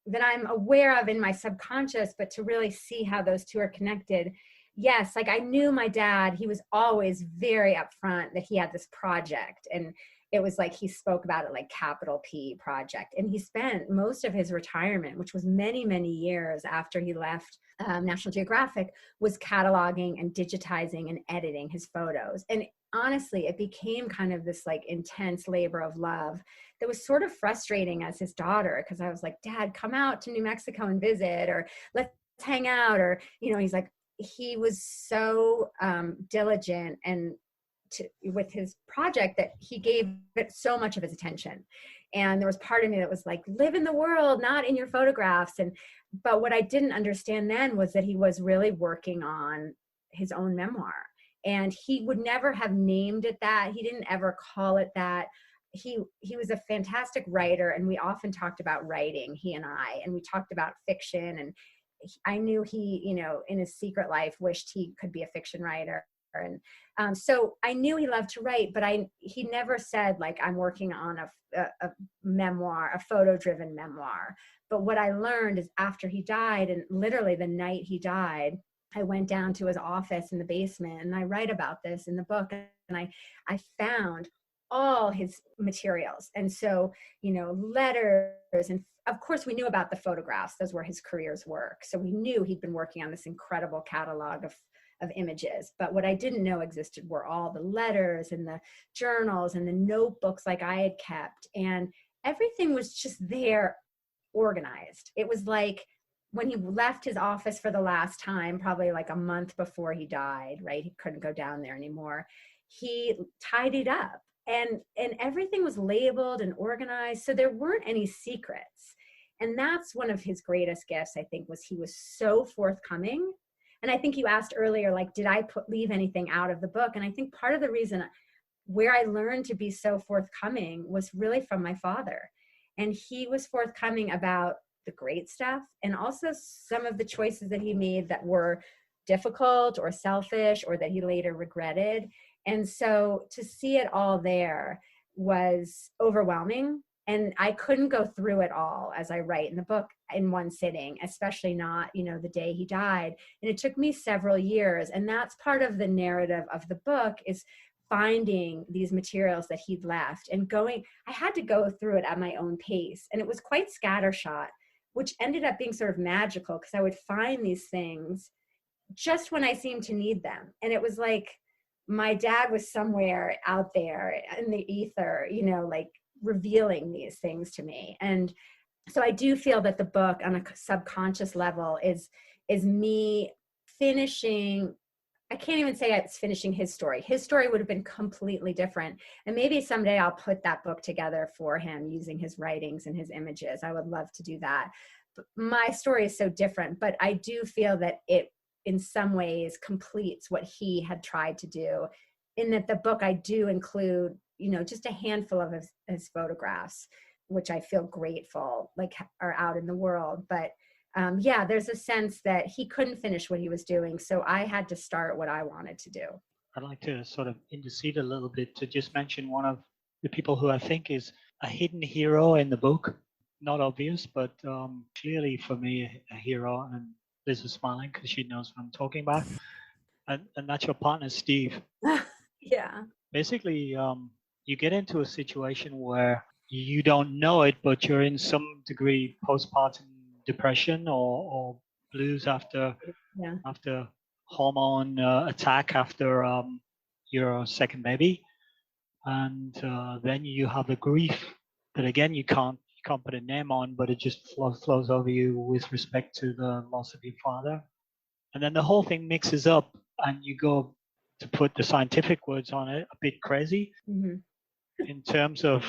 that I'm aware of in my subconscious, but to really see how those two are connected. Yes, like I knew my dad, he was always very upfront that he had this project, and it was like he spoke about it like capital P project. And he spent most of his retirement, which was many, many years after he left National Geographic, was cataloging and digitizing and editing his photos. And honestly, it became kind of this like intense labor of love that was sort of frustrating as his daughter, because I was like, Dad, come out to New Mexico and visit, or let's hang out, or, you know, he's like, he was so diligent and with his project that he gave it so much of his attention. And there was part of me that was like, live in the world, not in your photographs. But what I didn't understand then was that he was really working on his own memoir. And he would never have named it that. He didn't ever call it that. He was a fantastic writer, and we often talked about writing, he and we talked about fiction. And I knew he, in his secret life wished he could be a fiction writer. And so I knew he loved to write, but he never said like, I'm working on a memoir, a photo-driven memoir. But what I learned is after he died, and literally the night he died, I went down to his office in the basement, and I write about this in the book. And I found all his materials. And so, letters, and of course we knew about the photographs. Those were his career's work. So we knew he'd been working on this incredible catalog of images. But what I didn't know existed were all the letters and the journals and the notebooks like I had kept. And everything was just there, organized. It was like when he left his office for the last time, probably like a month before he died, right? He couldn't go down there anymore. He tidied up, and everything was labeled and organized. So there weren't any secrets. And that's one of his greatest gifts, I think, was he was so forthcoming. And I think you asked earlier, like, did I leave anything out of the book? And I think part of the reason where I learned to be so forthcoming was really from my father. And he was forthcoming about the great stuff, and also some of the choices that he made that were difficult or selfish or that he later regretted. And so to see it all there was overwhelming. And I couldn't go through it all as I write in the book in one sitting, especially not, the day he died. And it took me several years. And that's part of the narrative of the book, is finding these materials that he'd left and I had to go through it at my own pace. And it was quite scattershot, which ended up being sort of magical, because I would find these things just when I seemed to need them. And it was like my dad was somewhere out there in the ether, like revealing these things to me. And so I do feel that the book on a subconscious level is me finishing. I can't even say it's finishing his story. His story would have been completely different. And maybe someday I'll put that book together for him using his writings and his images. I would love to do that. But my story is so different, but I do feel that it in some ways completes what he had tried to do, in that the book I do include, just a handful of his photographs, which I feel grateful like are out in the world. But there's a sense that he couldn't finish what he was doing. So I had to start what I wanted to do. I'd like to sort of intercede a little bit to just mention one of the people who I think is a hidden hero in the book. Not obvious, but clearly for me a hero. And Liz is smiling because she knows what I'm talking about. And that's your partner, Steve. Yeah. Basically, you get into a situation where you don't know it, but you're in some degree postpartum depression or blues after hormone attack after your second baby, and then you have the grief that again you can't put a name on, but it just flows over you with respect to the loss of your father, and then the whole thing mixes up, and you go, to put the scientific words on it, a bit crazy. Mm-hmm. In terms of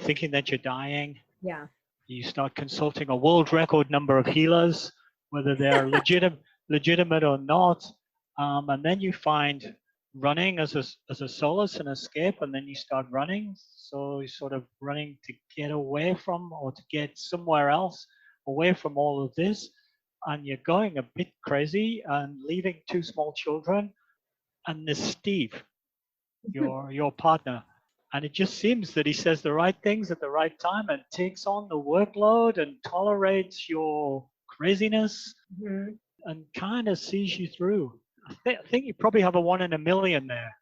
thinking that you're dying. Yeah. You start consulting a world record number of healers, whether they're legitimate or not, and then you find running as a solace and escape, and then you start running. So you're sort of running to get away from, or to get somewhere else, away from all of this, and you're going a bit crazy and leaving two small children, and this Steve, your partner. And it just seems that he says the right things at the right time and takes on the workload and tolerates your craziness, Mm-hmm. and kind of sees you through. I think you probably have a 1 in a million there.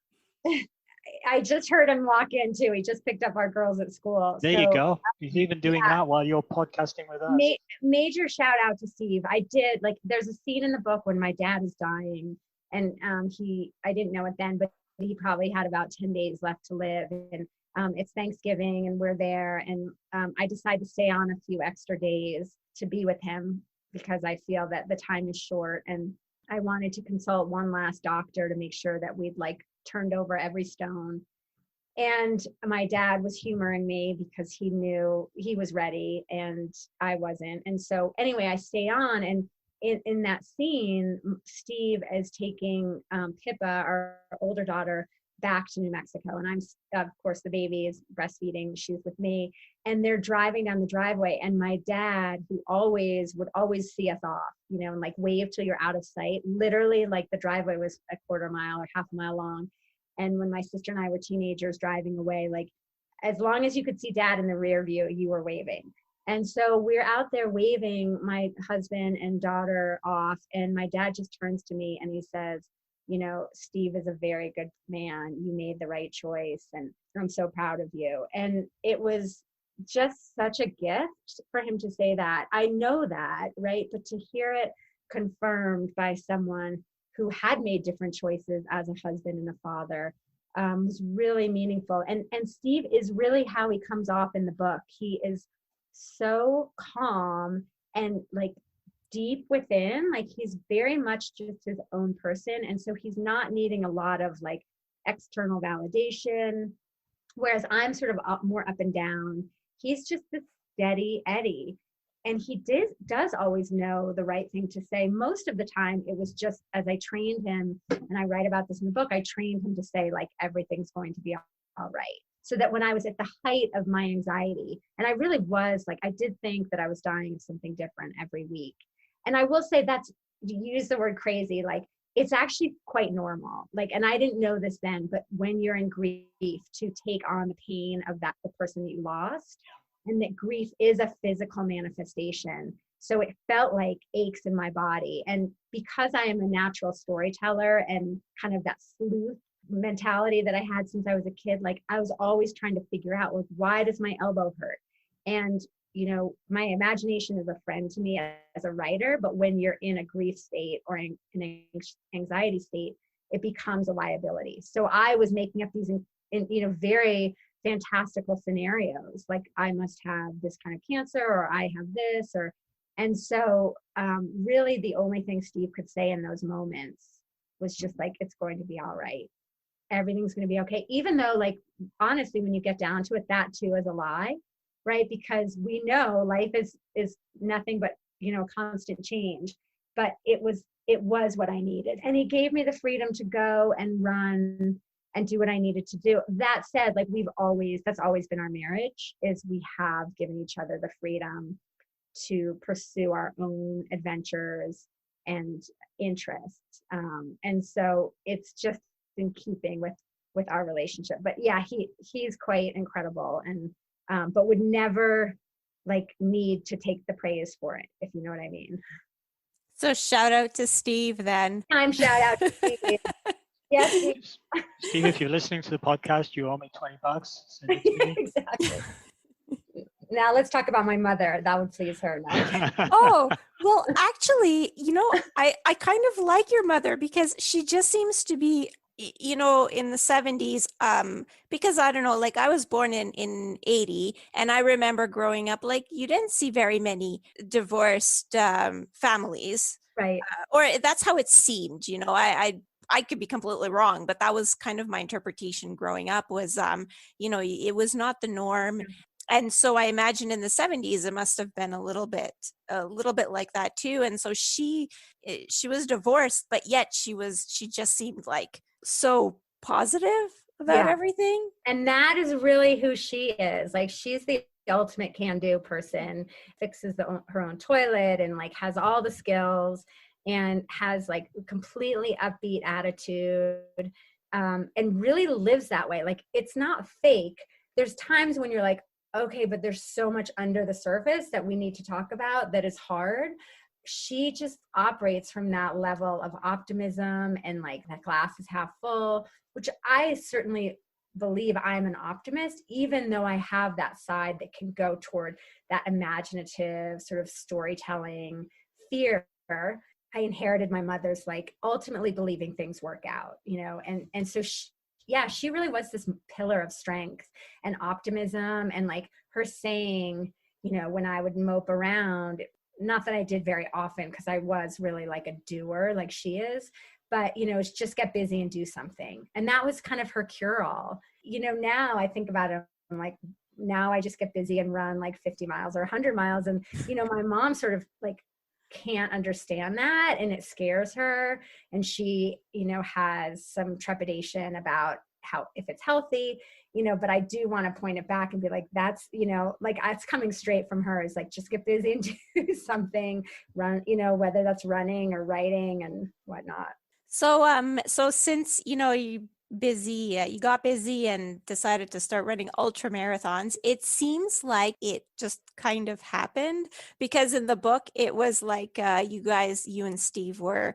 I just heard him walk in too. He just picked up our girls at school. There you go. He's even doing that while you're podcasting with us. Major shout out to Steve. I did, like, there's a scene in the book when my dad is dying, and I didn't know it then, but he probably had about 10 days left to live, and it's Thanksgiving and we're there, and I decided to stay on a few extra days to be with him because I feel that the time is short, and I wanted to consult one last doctor to make sure that we'd like turned over every stone. And my dad was humoring me because he knew he was ready and I wasn't. And so anyway, I stayed on, and in that scene, Steve is taking Pippa, our older daughter, back to New Mexico. And I'm, of course, the baby is breastfeeding. She's with me. And they're driving down the driveway. And my dad, who would always see us off, and like wave till you're out of sight. Literally, like the driveway was a quarter mile or half a mile long. And when my sister and I were teenagers driving away, like as long as you could see dad in the rear view, you were waving. And so we're out there waving my husband and daughter off. And my dad just turns to me and he says, Steve is a very good man. You made the right choice. And I'm so proud of you. And it was just such a gift for him to say that. I know that, right? But to hear it confirmed by someone who had made different choices as a husband and a father was really meaningful. And Steve is really how he comes off in the book. He is so calm and like deep within, like he's very much just his own person. And so he's not needing a lot of like external validation. Whereas I'm sort of more up and down. He's just this steady Eddie. And he does always know the right thing to say. Most of the time, it was just as I trained him, and I write about this in the book, I trained him to say, like, everything's going to be all right. So that when I was at the height of my anxiety, and I really was, like, I did think that I was dying of something different every week. And I will say you use the word crazy, like, it's actually quite normal. Like, and I didn't know this then, but when you're in grief, to take on the pain of the person that you lost, and that grief is a physical manifestation. So it felt like aches in my body. And because I am a natural storyteller and kind of that sleuth mentality that I had since I was a kid, like I was always trying to figure out, like, why does my elbow hurt? And, my imagination is a friend to me as a writer, but when you're in a grief state or in an anxiety state, it becomes a liability. So I was making up these, very fantastical scenarios, like I must have this kind of cancer, or I have this, and so really the only thing Steve could say in those moments was just like, it's going to be all right. Everything's going to be okay. Even though, like, honestly, when you get down to it, that too is a lie, right? Because we know life is nothing but, constant change, but it was what I needed. And he gave me the freedom to go and run and do what I needed to do. That said, like, that's always been our marriage, is we have given each other the freedom to pursue our own adventures and interests. And so it's just in keeping with our relationship. But yeah, he's quite incredible, and but would never like need to take the praise for it, if you know what I mean. So shout out to Steve then. Shout out to Steve. Yes, Steve, if you're listening to the podcast, you owe me $20. Send it to me. Exactly. Now let's talk about my mother. That would please her now. Oh, well, actually, I kind of like your mother, because she just seems to be, in the 70s, because I don't know, like I was born in 80, and I remember growing up, like you didn't see very many divorced families. Right. Or that's how it seemed, I could be completely wrong, but that was kind of my interpretation growing up, was, it was not the norm. And so I imagine in the 70s, it must have been a little bit like that too. And so she was divorced, but yet she just seemed like so positive about everything. And that is really who she is. Like, she's the ultimate can-do person, fixes her own toilet, and like has all the skills, and has like completely upbeat attitude, and really lives that way. Like, it's not fake. There's times when you're like, okay, but there's so much under the surface that we need to talk about that is hard. She just operates from that level of optimism, and like that glass is half full, which I certainly believe I'm an optimist, even though I have that side that can go toward that imaginative sort of storytelling fear. I inherited my mother's like ultimately believing things work out, and so she really was this pillar of strength and optimism. And like her saying, when I would mope around, not that I did very often, because I was really like a doer like she is, but, it's just get busy and do something. And that was kind of her cure all. Now I think about it, I'm like, now I just get busy and run like 50 miles or 100 miles. And, my mom sort of like can't understand that, and it scares her. And she, has some trepidation about how, if it's healthy, but I do want to point it back and be like, that's, like it's coming straight from her, is like, just get busy and do something, run, whether that's running or writing and whatnot. So since, you got busy and decided to start running ultra marathons, it seems like it just kind of happened, because in the book it was like you and Steve were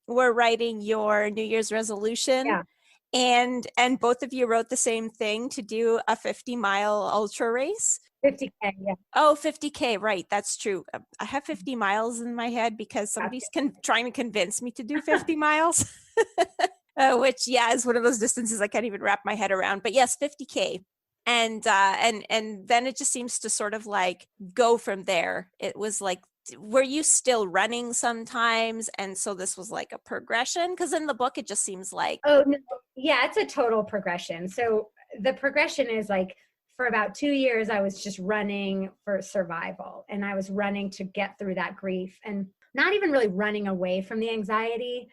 writing your New Year's resolution. Yeah. And both of you wrote the same thing, to do a 50-mile ultra race. 50K, yeah. Oh, 50K, right. That's true. I have 50 miles in my head because somebody's trying to convince me to do 50 miles, which, is one of those distances I can't even wrap my head around. But yes, 50K. And then it just seems to sort of like go from there. It was like, were you still running sometimes? And so this was like a progression? Because in the book, it just seems like... Oh, no. Yeah, it's a total progression. So the progression is like, for about 2 years, I was just running for survival, and I was running to get through that grief, and not even really running away from the anxiety,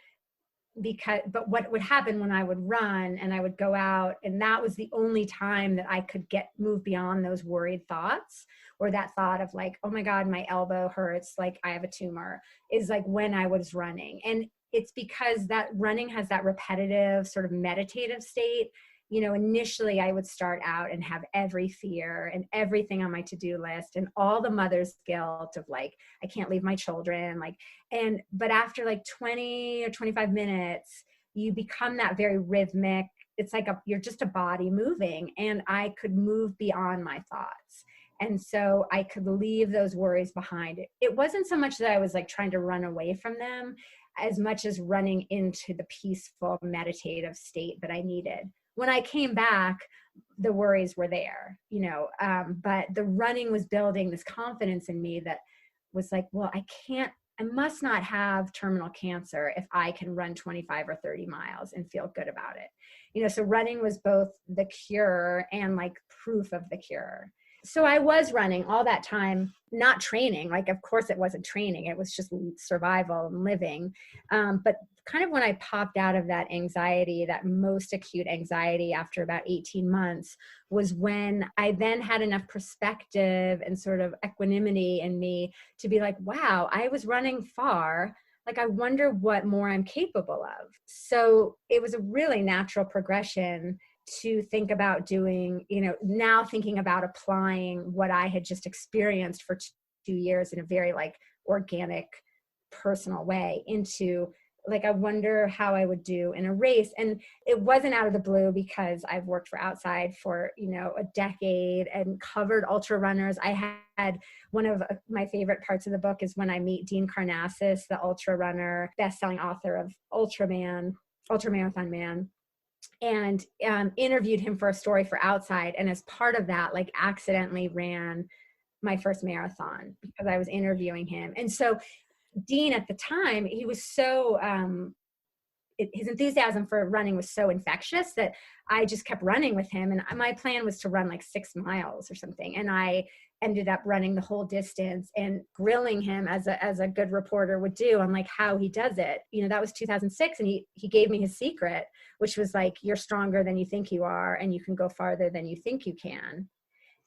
but what would happen when I would run and I would go out, and that was the only time that I could move beyond those worried thoughts, or that thought of like, oh my God, my elbow hurts, like I have a tumor, is like when I was running. And it's because that running has that repetitive sort of meditative state. Initially I would start out and have every fear and everything on my to-do list and all the mother's guilt of like, I can't leave my children, but after like 20 or 25 minutes, you become that very rhythmic. It's like you're just a body moving, and I could move beyond my thoughts. And so I could leave those worries behind. It wasn't so much that I was like trying to run away from them, as much as running into the peaceful meditative state that I needed. When I came back, the worries were there, but the running was building this confidence in me that was like, well, I must not have terminal cancer if I can run 25 or 30 miles and feel good about it. So running was both the cure and like proof of the cure. So I was running all that time, not training. Like, of course it wasn't training. It was just survival and living. But kind of when I popped out of that anxiety, that most acute anxiety after about 18 months, was when I then had enough perspective and sort of equanimity in me to be like, wow, I was running far. Like, I wonder what more I'm capable of. So it was a really natural progression to think about doing, now thinking about applying what I had just experienced for 2 years in a very like organic, personal way into like, I wonder how I would do in a race. And it wasn't out of the blue, because I've worked for Outside for, a decade and covered ultra runners. I had one of my favorite parts of the book is when I meet Dean Karnazes, the ultra runner, best-selling author of Ultramarathon Man, and interviewed him for a story for Outside. And as part of that, like accidentally ran my first marathon because I was interviewing him. And so Dean at the time, he was so, his enthusiasm for running was so infectious that I just kept running with him. And my plan was to run like 6 miles or something. And I ended up running the whole distance and grilling him as a good reporter would do on like how he does it. That was 2006. And he gave me his secret, which was like, you're stronger than you think you are, and you can go farther than you think you can.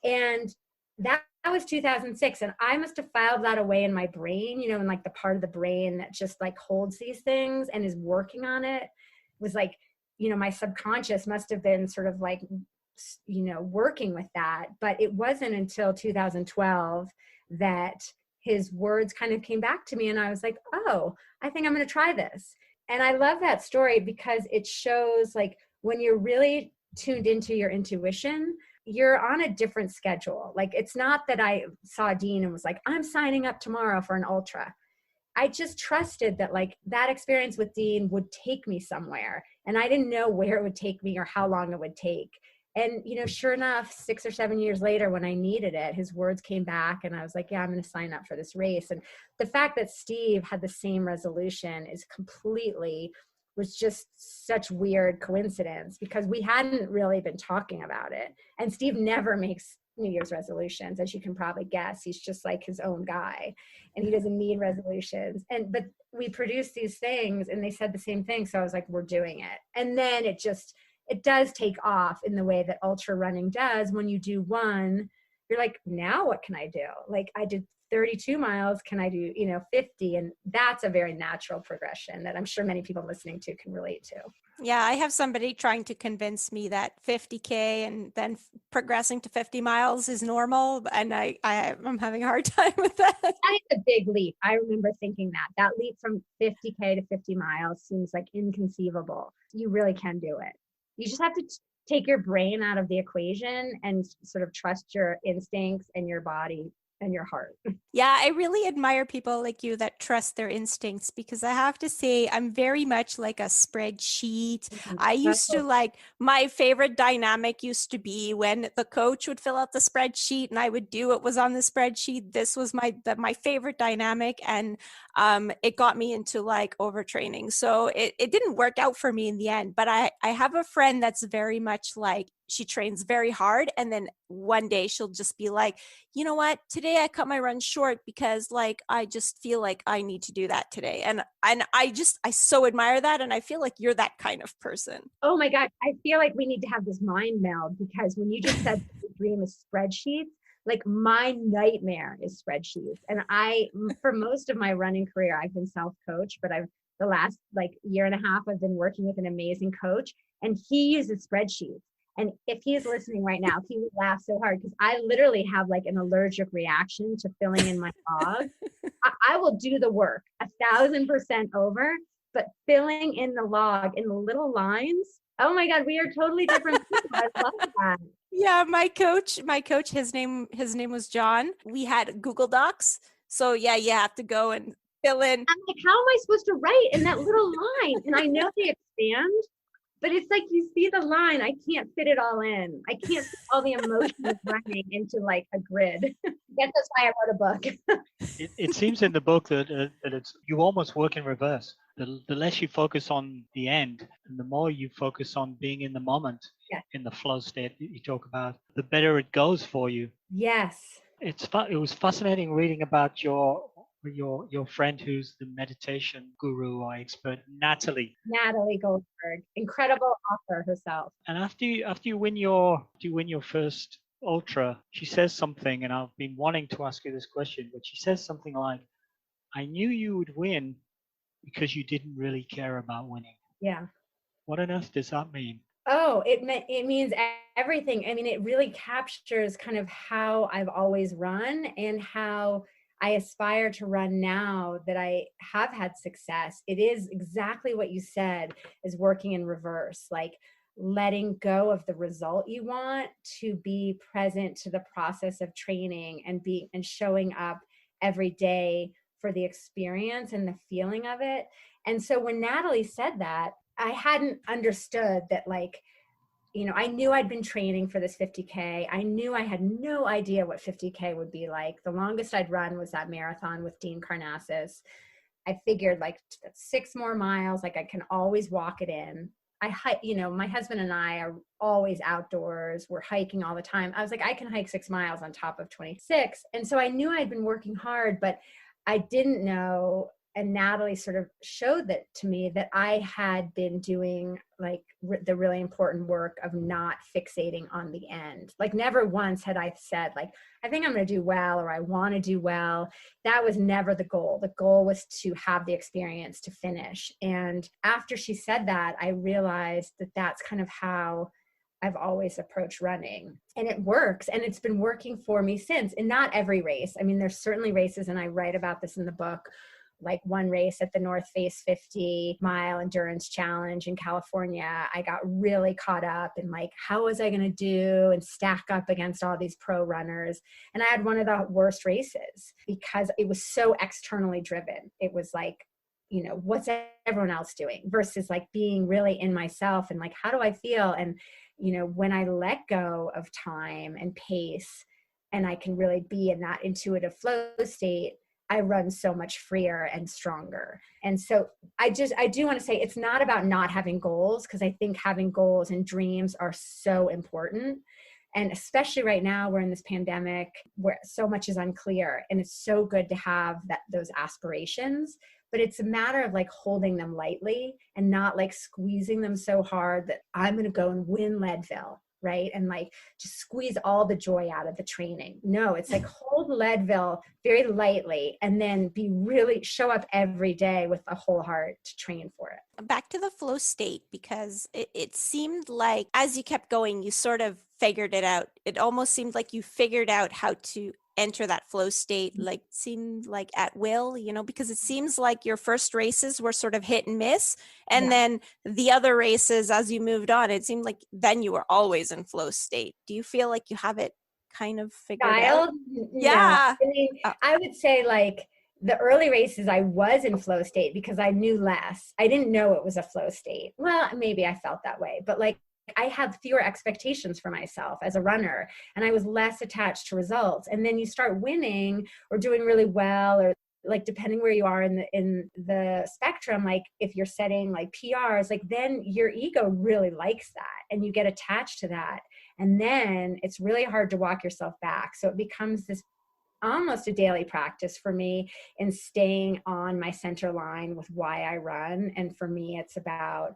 And that was 2006. And I must have filed that away in my brain, in like the part of the brain that just like holds these things and is working on it. It was like, my subconscious must have been sort of like, working with that. But it wasn't until 2012 that his words kind of came back to me. And I was like, oh, I think I'm going to try this. And I love that story because it shows like when you're really tuned into your intuition, you're on a different schedule. Like, it's not that I saw Dean and was like, I'm signing up tomorrow for an ultra. I just trusted that like that experience with Dean would take me somewhere. And I didn't know where it would take me or how long it would take. And, sure enough, 6 or 7 years later, when I needed it, his words came back and I was like, yeah, I'm going to sign up for this race. And the fact that Steve had the same resolution was just such weird coincidence, because we hadn't really been talking about it. And Steve never makes New Year's resolutions, as you can probably guess. He's just like his own guy and he doesn't need resolutions. But we produced these things and they said the same thing. So I was like, we're doing it. And then it does take off in the way that ultra running does. When you do one, you're like, now what can I do? Like, I did 32 miles. Can I do, 50? And that's a very natural progression that I'm sure many people listening to can relate to. Yeah, I have somebody trying to convince me that 50K and then progressing to 50 miles is normal. And I'm having a hard time with that. That is a big leap. I remember thinking that leap from 50K to 50 miles seems like inconceivable. You really can do it. You just have to take your brain out of the equation and sort of trust your instincts and your body and your heart. Yeah, I really admire people like you that trust their instincts, because I have to say I'm very much like a spreadsheet. I used to my favorite dynamic used to be when the coach would fill out the spreadsheet and I would do what was on the spreadsheet. This was my favorite dynamic, and it got me into like overtraining. So it didn't work out for me in the end, but I have a friend that's very much like, she trains very hard, and then one day she'll just be like, you know what, today I cut my run short because like I just feel like I need to do that today. And I so admire that, and I feel like you're that kind of person. Oh my God, I feel like we need to have this mind meld, because when you just said the dream is spreadsheets, like my nightmare is spreadsheets. And for most of my running career, I've been self-coached, but the last year and a half, I've been working with an amazing coach, and he uses spreadsheets. And if he's listening right now, he would laugh so hard, because I literally have like an allergic reaction to filling in my log. I will do the work 1,000% over, but filling in the log in the little lines, oh my God, we are totally different people. I love that. Yeah, my coach, his name was John. We had Google Docs. So yeah, you have to go and fill in. I'm like, how am I supposed to write in that little line? And I know they expand, but it's like you see the line, I can't fit it all in. I can't fit all the emotion of running into like a grid. That's why I wrote a book. It seems in the book that you almost work in reverse. The less you focus on the end, and the more you focus on being in the moment, in the flow state that you talk about, the better it goes for you. Yes. It was fascinating reading about your friend who's the meditation guru or expert, Natalie Goldberg, incredible author herself. And after you win your first ultra, she says something, and I've been wanting to ask you this question, but she says something like, I knew you would win because you didn't really care about winning. Yeah. What on earth does that mean? Oh, it means everything. I mean, it really captures kind of how I've always run and how I aspire to run now that I have had success. It is exactly what you said, is working in reverse, like letting go of the result you want to be present to the process of training and showing up every day for the experience and the feeling of it. And so when Natalie said that, I hadn't understood that, like, I knew I'd been training for this 50K. I knew I had no idea what 50K would be like. The longest I'd run was that marathon with Dean Karnassus. I figured like 6 more miles, like I can always walk it in. I hike, my husband and I are always outdoors. We're hiking all the time. I was like, I can hike 6 miles on top of 26. And so I knew I'd been working hard, but I didn't know. And Natalie sort of showed that to me, that I had been doing like the really important work of not fixating on the end. Like never once had I said like, I think I'm going to do well, or I want to do well. That was never the goal. The goal was to have the experience to finish. And after she said that, I realized that that's kind of how I've always approached running, and it works. And it's been working for me since. And not every race. I mean, there's certainly races, and I write about this in the book, like one race at the North Face 50-mile endurance challenge in California. I got really caught up in like, how was I going to do and stack up against all these pro runners? And I had one of the worst races because it was so externally driven. It was like, what's everyone else doing versus like being really in myself and like, how do I feel? And, when I let go of time and pace and I can really be in that intuitive flow state, I run so much freer and stronger. And so I do want to say it's not about not having goals, because I think having goals and dreams are so important. And especially right now, we're in this pandemic where so much is unclear, and it's so good to have those aspirations, but it's a matter of like holding them lightly and not like squeezing them so hard that I'm going to go and win Leadville, right? And like just squeeze all the joy out of the training. No, it's like hold Leadville very lightly and then show up every day with a whole heart to train for it. Back to the flow state, because it seemed like as you kept going, you sort of figured it out. It almost seemed like you figured out how to enter that flow state, like seemed like at will, because it seems like your first races were sort of hit and miss. And then the other races, as you moved on, it seemed like then you were always in flow state. Do you feel like you have it kind of figured out? Yeah. No. I mean, I would say like the early races, I was in flow state because I knew less. I didn't know it was a flow state. Well, maybe I felt that way, but like I had fewer expectations for myself as a runner, and I was less attached to results. And then you start winning or doing really well, or like depending where you are in the spectrum, like if you're setting like PRs, like then your ego really likes that and you get attached to that. And then it's really hard to walk yourself back. So it becomes this almost a daily practice for me in staying on my center line with why I run. And for me, it's about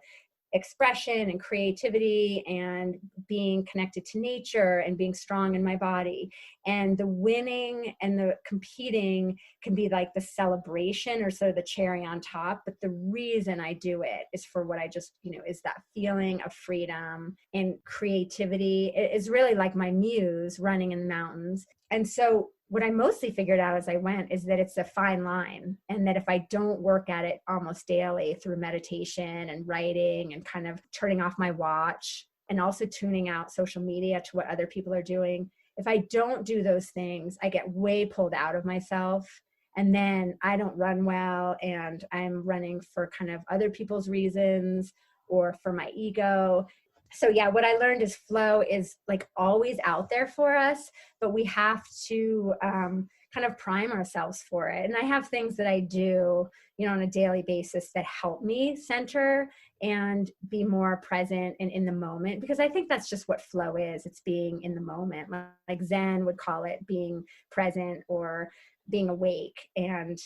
expression and creativity and being connected to nature and being strong in my body. And the winning and the competing can be like the celebration or sort of the cherry on top. But the reason I do it is for what I just, is that feeling of freedom and creativity. It is really like my muse running in the mountains. And so what I mostly figured out as I went is that it's a fine line, and that if I don't work at it almost daily through meditation and writing and kind of turning off my watch and also tuning out social media to what other people are doing, if I don't do those things, I get way pulled out of myself, and then I don't run well, and I'm running for kind of other people's reasons or for my ego. So yeah, what I learned is flow is like always out there for us, but we have to kind of prime ourselves for it. And I have things that I do, on a daily basis that help me center and be more present and in the moment, because I think that's just what flow is. It's being in the moment. Like Zen would call it being present or being awake. And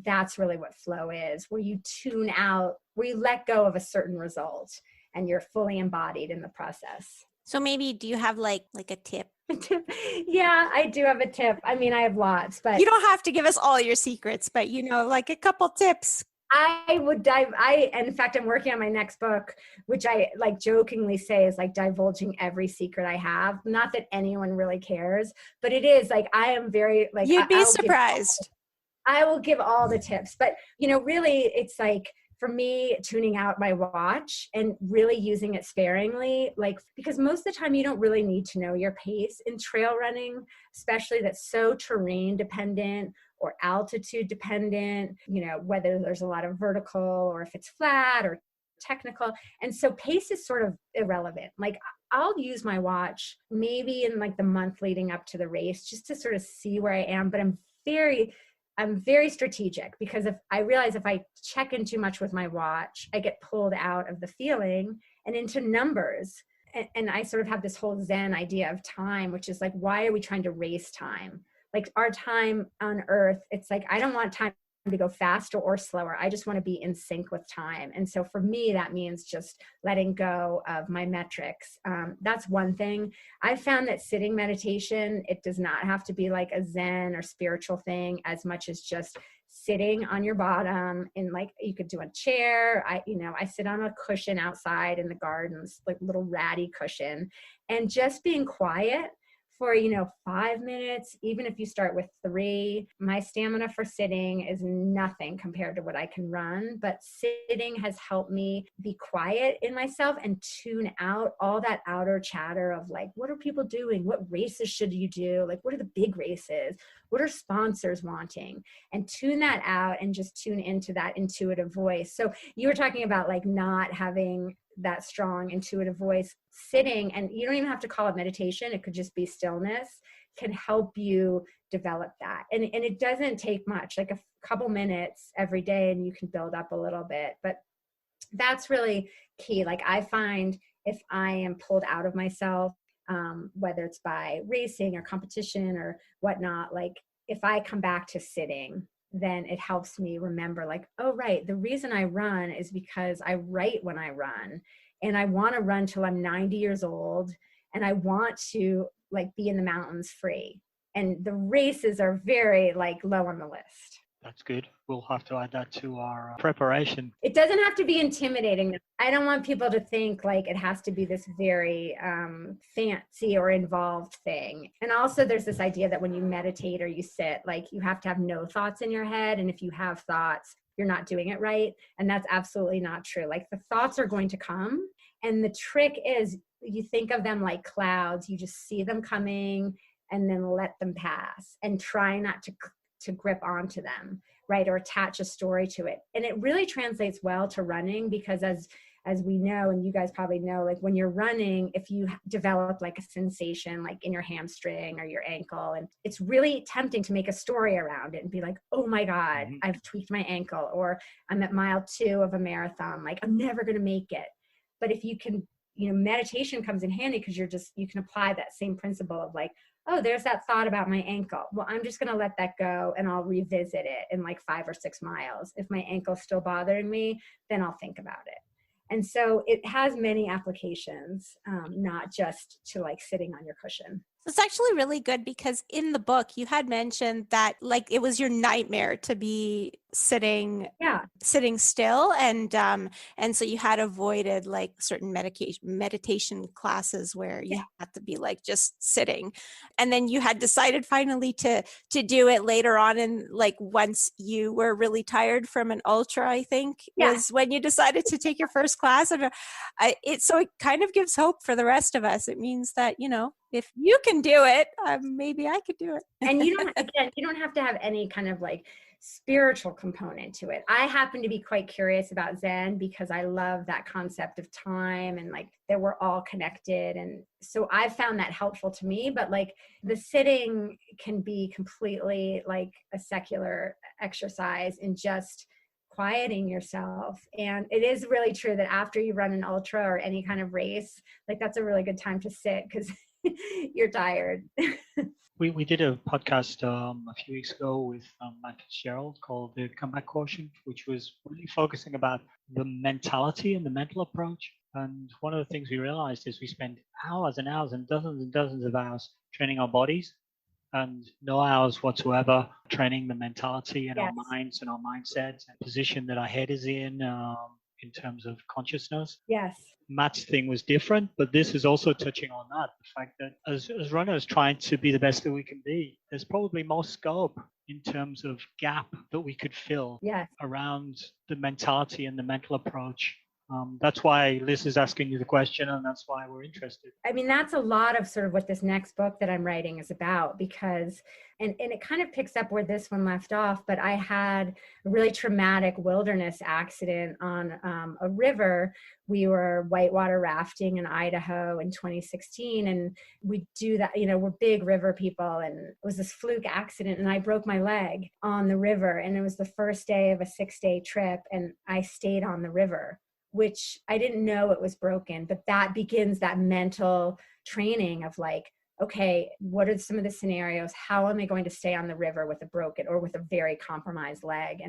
that's really what flow is, where you tune out, where you let go of a certain result and you're fully embodied in the process. So maybe, do you have like a tip? Yeah, I do have a tip. I mean, I have lots, but you don't have to give us all your secrets, but like a couple tips. In fact, I'm working on my next book, which I like jokingly say is like divulging every secret I have. Not that anyone really cares, but it is like, I am very like, you'd be surprised. I will give all the tips, but really it's like, for me, tuning out my watch and really using it sparingly, like, because most of the time you don't really need to know your pace in trail running, especially that's so terrain dependent or altitude dependent, whether there's a lot of vertical or if it's flat or technical. And so pace is sort of irrelevant. Like I'll use my watch maybe in like the month leading up to the race just to sort of see where I am, but I'm very strategic, because if I realize if I check in too much with my watch, I get pulled out of the feeling and into numbers. And I sort of have this whole Zen idea of time, which is like, why are we trying to race time? Like our time on earth, it's like, I don't want time to go faster or slower. I just want to be in sync with time. And so for me, that means just letting go of my metrics. That's one thing. I found that sitting meditation, it does not have to be like a Zen or spiritual thing as much as just sitting on your bottom in, like, you could do a chair. I sit on a cushion outside in the gardens, like little ratty cushion, and just being quiet for 5 minutes. Even if you start with 3, my stamina for sitting is nothing compared to what I can run, but sitting has helped me be quiet in myself and tune out all that outer chatter of like, what are people doing? What races should you do? Like, what are the big races? What are sponsors wanting? And tune that out and just tune into that intuitive voice. So you were talking about like not having that strong intuitive voice. Sitting, and you don't even have to call it meditation, it could just be stillness, can help you develop that. And it doesn't take much, like a couple minutes every day, and you can build up a little bit. But that's really key. Like I find if I am pulled out of myself, whether it's by racing or competition or whatnot, like if I come back to sitting, then it helps me remember like, oh, right, the reason I run is because I write when I run, and I want to run till I'm 90 years old, and I want to like be in the mountains free. And the races are very like low on the list. That's good. We'll have to add that to our preparation. It doesn't have to be intimidating. I don't want people to think like it has to be this very fancy or involved thing. And also there's this idea that when you meditate or you sit, like you have to have no thoughts in your head. And if you have thoughts, you're not doing it right. And that's absolutely not true. Like the thoughts are going to come. And the trick is you think of them like clouds. You just see them coming and then let them pass, and try not to grip onto them, right? Or attach a story to it. And it really translates well to running, because as we know, and you guys probably know, like when you're running, if you develop like a sensation like in your hamstring or your ankle, and it's really tempting to make a story around it and be like, oh my God, I've tweaked my ankle, or I'm at mile 2 of a marathon, like I'm never going to make it. But if you can, meditation comes in handy, because you can apply that same principle of like, oh, there's that thought about my ankle. Well, I'm just going to let that go, and I'll revisit it in like 5 or 6 miles. If my ankle's still bothering me, then I'll think about it. And so it has many applications, not just to like sitting on your cushion. It's actually really good, because in the book you had mentioned that like it was your nightmare to be sitting still, and so you had avoided like certain meditation classes where you had to be like just sitting, and then you had decided finally to do it later on, and like once you were really tired from an ultra, I think was when you decided to take your first class. And so it kind of gives hope for the rest of us. It means that if you can do it, maybe I could do it. And you don't have to have any kind of like spiritual component to it. I happen to be quite curious about Zen, because I love that concept of time and like that we're all connected. And so I found that helpful to me. But like the sitting can be completely like a secular exercise in just quieting yourself. And it is really true that after you run an ultra or any kind of race, like that's a really good time to sit, because you're tired. We did a podcast a few weeks ago with Matt Fitzgerald called The Comeback Quotient, which was really focusing about the mentality and the mental approach. And one of the things we realized is we spend hours and hours and dozens of hours training our bodies, and no hours whatsoever training the mentality and our minds and our mindsets and position that our head is in terms of consciousness. Yes. Matt's thing was different, but this is also touching on that. The fact that as runners trying to be the best that we can be, there's probably more scope in terms of gap that we could fill around the mentality and the mental approach. That's why Liz is asking you the question, and that's why we're interested. I mean, that's a lot of sort of what this next book that I'm writing is about, because, and it kind of picks up where this one left off, but I had a really traumatic wilderness accident on a river. We were whitewater rafting in Idaho in 2016, and we do that, we're big river people, and it was this fluke accident, and I broke my leg on the river, and it was the first day of a 6-day trip, and I stayed on the river, which I didn't know it was broken, but that begins that mental training of like, okay, what are some of the scenarios? How am I going to stay on the river with a broken or with a very compromised leg?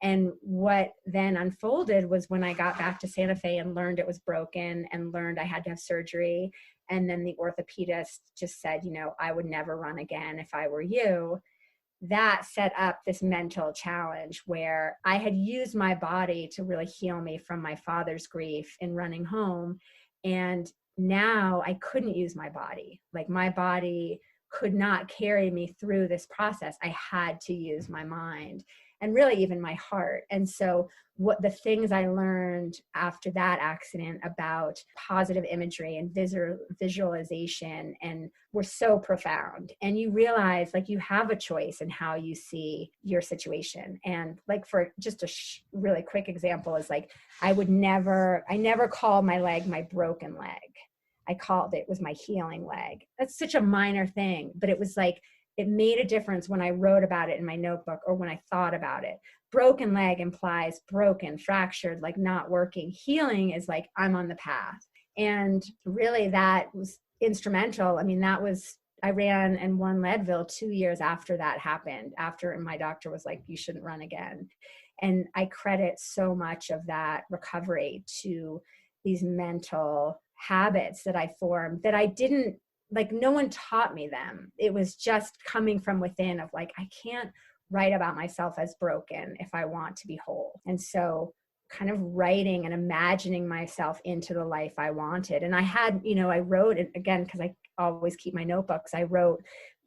And what then unfolded was when I got back to Santa Fe and learned it was broken and learned I had to have surgery. And then the orthopedist just said, I would never run again if I were you. That set up this mental challenge where I had used my body to really heal me from my father's grief in running home. And now I couldn't use my body. Like my body could not carry me through this process. I had to use my mind. and really even my heart. And so what the things I learned after that accident about positive imagery and visualization and were so profound. And you realize like you have a choice in how you see your situation. And like for just a really quick example is like, I never called my leg my broken leg. I called it was my healing leg. That's such a minor thing, but it was like, it made a difference when I wrote about it in my notebook or when I thought about it. Broken leg implies broken, fractured, like not working. Healing is like, I'm on the path. And really that was instrumental. I mean, I ran and won Leadville 2 years after that happened, after my doctor was like, you shouldn't run again. And I credit so much of that recovery to these mental habits that I formed that I didn't, like no one taught me them. It was just coming from within of like, I can't write about myself as broken if I want to be whole. And so kind of writing and imagining myself into the life I wanted. And I had, I wrote it again, because I always keep my notebooks. I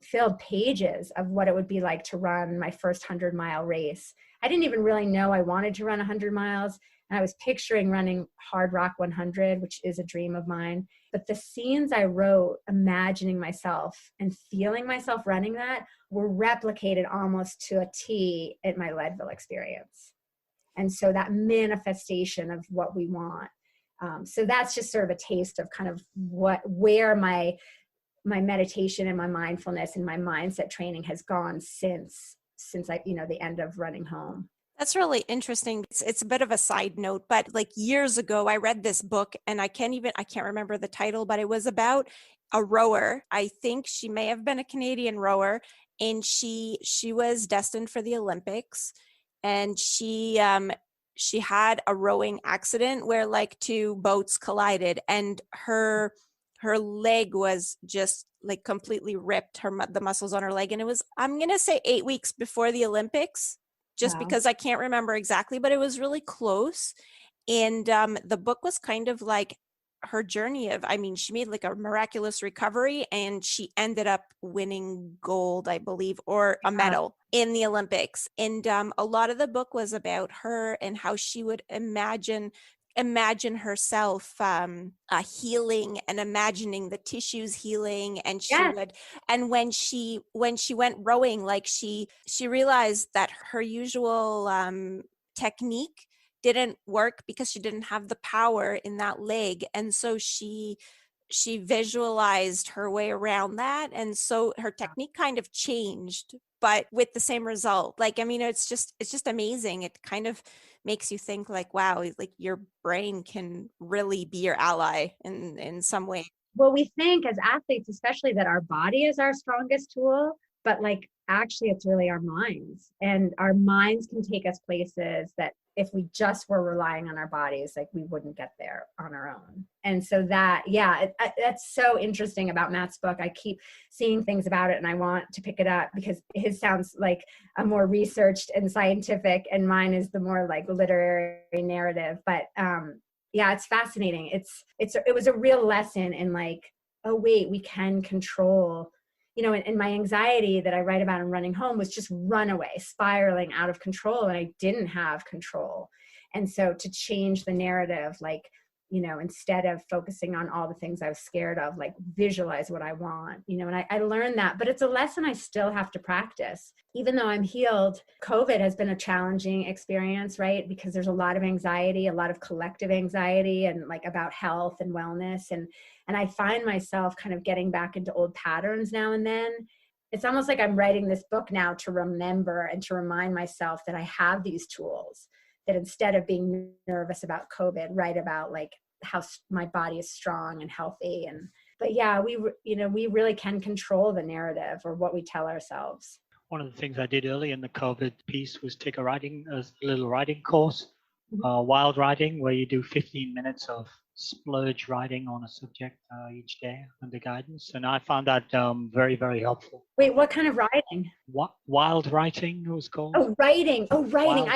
filled pages of what it would be like to run my first 100-mile race. I didn't even really know I wanted to run 100 miles. And I was picturing running Hard Rock 100, which is a dream of mine. But the scenes I wrote, imagining myself and feeling myself running that, were replicated almost to a T at my Leadville experience. And so that manifestation of what we want. So that's just sort of a taste of kind of where my meditation and my mindfulness and my mindset training has gone since the end of running home. That's really interesting. It's a bit of a side note, but like years ago, I read this book and I can't remember the title, but it was about a rower. I think she may have been a Canadian rower, and she was destined for the Olympics, and she had a rowing accident where like two boats collided, and her leg was just like completely ripped, the muscles on her leg. And it was, I'm going to say 8 weeks before the Olympics, just Wow. because I can't remember exactly, but it was really close. And the book was kind of like her journey she made like a miraculous recovery, and she ended up winning gold, I believe, or a medal in the Olympics. And a lot of the book was about her and how she would imagine herself healing and imagining the tissues healing. And and when she went rowing, like she realized that her usual technique didn't work because she didn't have the power in that leg. And so she visualized her way around that. And so her technique kind of changed, but with the same result. Like, I mean, it's just amazing. It kind of makes you think like, wow, like your brain can really be your ally in some way. Well, we think as athletes, especially, that our body is our strongest tool, but like actually it's really our minds, and our minds can take us places that if we just were relying on our bodies, like we wouldn't get there on our own. And so that's so interesting about Matt's book. I keep seeing things about it and I want to pick it up because his sounds like a more researched and scientific, and mine is the more like literary narrative. But yeah, it's fascinating. It was a real lesson in like, oh wait, we can control, and my anxiety that I write about in Running Home was just runaway, spiraling out of control, and I didn't have control. And so to change the narrative, like, instead of focusing on all the things I was scared of, like visualize what I want, and I learned that, but it's a lesson I still have to practice. Even though I'm healed, COVID has been a challenging experience, right? Because there's a lot of anxiety, a lot of collective anxiety, and like about health and wellness. And I find myself kind of getting back into old patterns now and then. It's almost like I'm writing this book now to remember and to remind myself that I have these tools, that instead of being nervous about COVID, write about like how my body is strong and healthy. But yeah, we really can control the narrative or what we tell ourselves. One of the things I did early in the COVID piece was take a little writing course, wild writing, where you do 15 minutes of splurge writing on a subject each day under guidance. And I found that very, very helpful. Wait, what kind of writing? Wild writing, it was called. Oh, writing. Wild writing.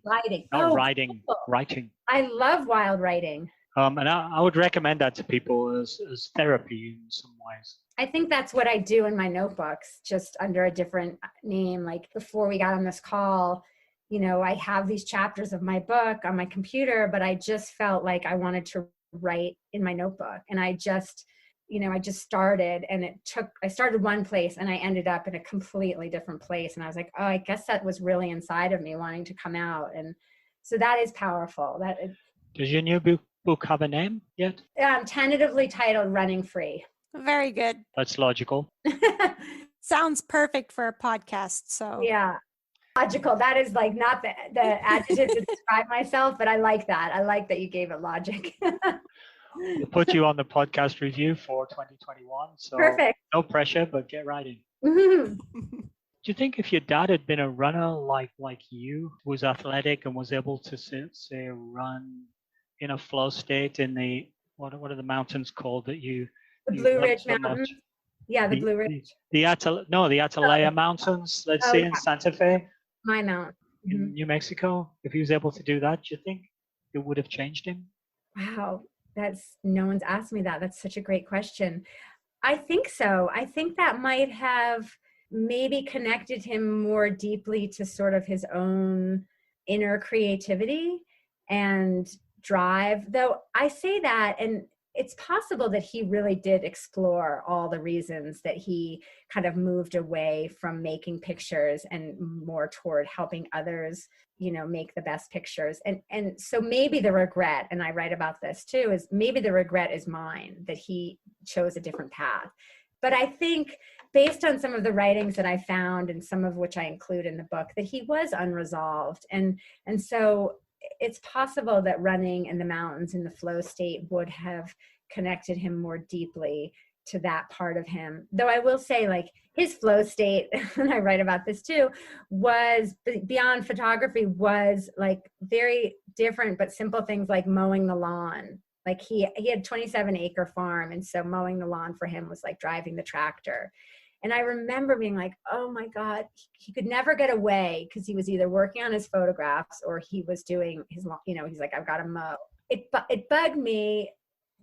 Writing. Not writing, cool. Writing. I love wild writing. And I would recommend that to people as therapy in some ways. I think that's what I do in my notebooks, just under a different name. Like before we got on this call, I have these chapters of my book on my computer, but I just felt like I wanted to write in my notebook. And I just started, and I started one place and I ended up in a completely different place. And I was like, oh, I guess that was really inside of me wanting to come out. And so that is powerful. Does your new book have a name yet? Tentatively titled Running Free. Very good. That's logical. Sounds perfect for a podcast. So Yeah. Logical. That is like not the adjective to describe myself, but I like that. I like that you gave it logic. We'll put you on the podcast review for 2021. So Perfect. no pressure, but get writing. Mm-hmm. Do you think if your dad had been a runner like you, was athletic and was able to say run in a flow state in the what are the mountains called that you Blue love Ridge so Mountains. much? Yeah, the Blue Ridge. The Atalaya Mountains, let's say, yeah. in Santa Fe, My mountain. in New Mexico. If he was able to do that, do you think it would have changed him? Wow. No one's asked me that. That's such a great question. I think so. I think that might have maybe connected him more deeply to sort of his own inner creativity and drive. Though I say that, and it's possible that he really did explore all the reasons that he kind of moved away from making pictures and more toward helping others, make the best pictures. And so maybe the regret, and I write about this too, is maybe the regret is mine that he chose a different path. But I think based on some of the writings that I found, and some of which I include in the book, that he was unresolved. And so it's possible that running in the mountains in the flow state would have connected him more deeply to that part of him. Though I will say, like, his flow state, and I write about this too, was beyond photography, was like very different but simple things like mowing the lawn. Like he had 27-acre farm, and so mowing the lawn for him was like driving the tractor. And I remember being like, oh my God, he could never get away because he was either working on his photographs or he was doing his, he's like, I've got to mow. It bugged me.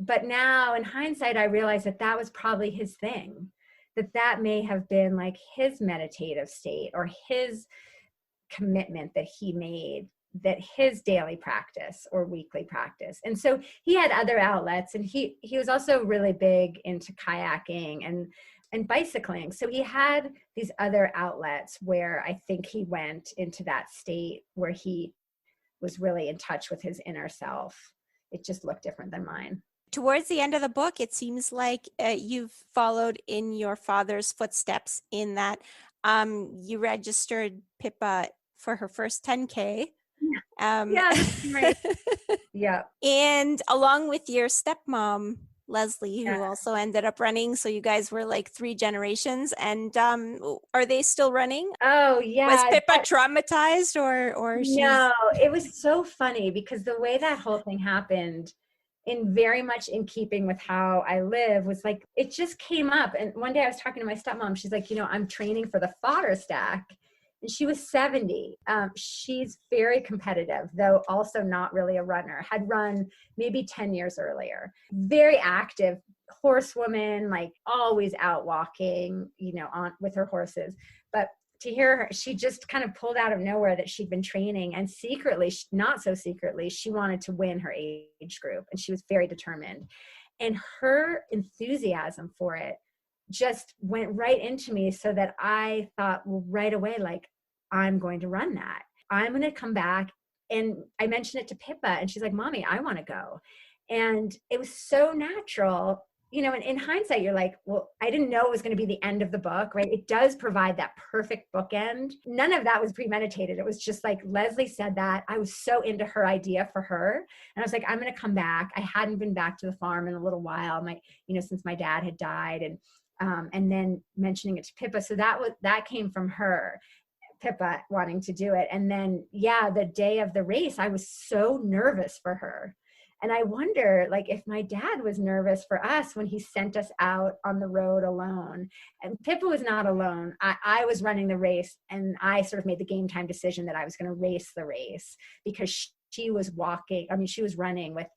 But now in hindsight, I realized that was probably his thing, that may have been like his meditative state or his commitment that he made, that his daily practice or weekly practice. And so he had other outlets, and he was also really big into kayaking and bicycling. So he had these other outlets where I think he went into that state where he was really in touch with his inner self. It just looked different than mine. Towards the end of the book, it seems like you've followed in your father's footsteps in that you registered Pippa for her first 10K. Yeah, right. Yeah. And along with your stepmom, Leslie, who also ended up running. So you guys were like 3 generations. And are they still running? Oh, yeah. Was Pippa traumatized or she's... No, it was so funny because the way that whole thing happened, in very much in keeping with how I live, was like, it just came up. And one day I was talking to my stepmom. She's like, I'm training for the fodder stack. And she was 70. She's very competitive, though also not really a runner. Had run maybe 10 years earlier. Very active horsewoman, like always out walking, with her horses. But to hear her, she just kind of pulled out of nowhere that she'd been training, and secretly, not so secretly, she wanted to win her age group, and she was very determined. And her enthusiasm for it just went right into me, so that I thought, well, right away, like, I'm going to run that. I'm going to come back. And I mentioned it to Pippa, and she's like, Mommy, I want to go. And it was so natural. And in hindsight, you're like, well, I didn't know it was going to be the end of the book, right? It does provide that perfect bookend. None of that was premeditated. It was just like, Leslie said that. I was so into her idea for her. And I was like, I'm going to come back. I hadn't been back to the farm in a little while, since my dad had died, and then mentioning it to Pippa. So that came from her, Pippa wanting to do it. And then, the day of the race, I was so nervous for her. And I wonder, like, if my dad was nervous for us when he sent us out on the road alone. And Pippa was not alone. I was running the race, and I sort of made the game time decision that I was going to race the race because she was walking. She was running with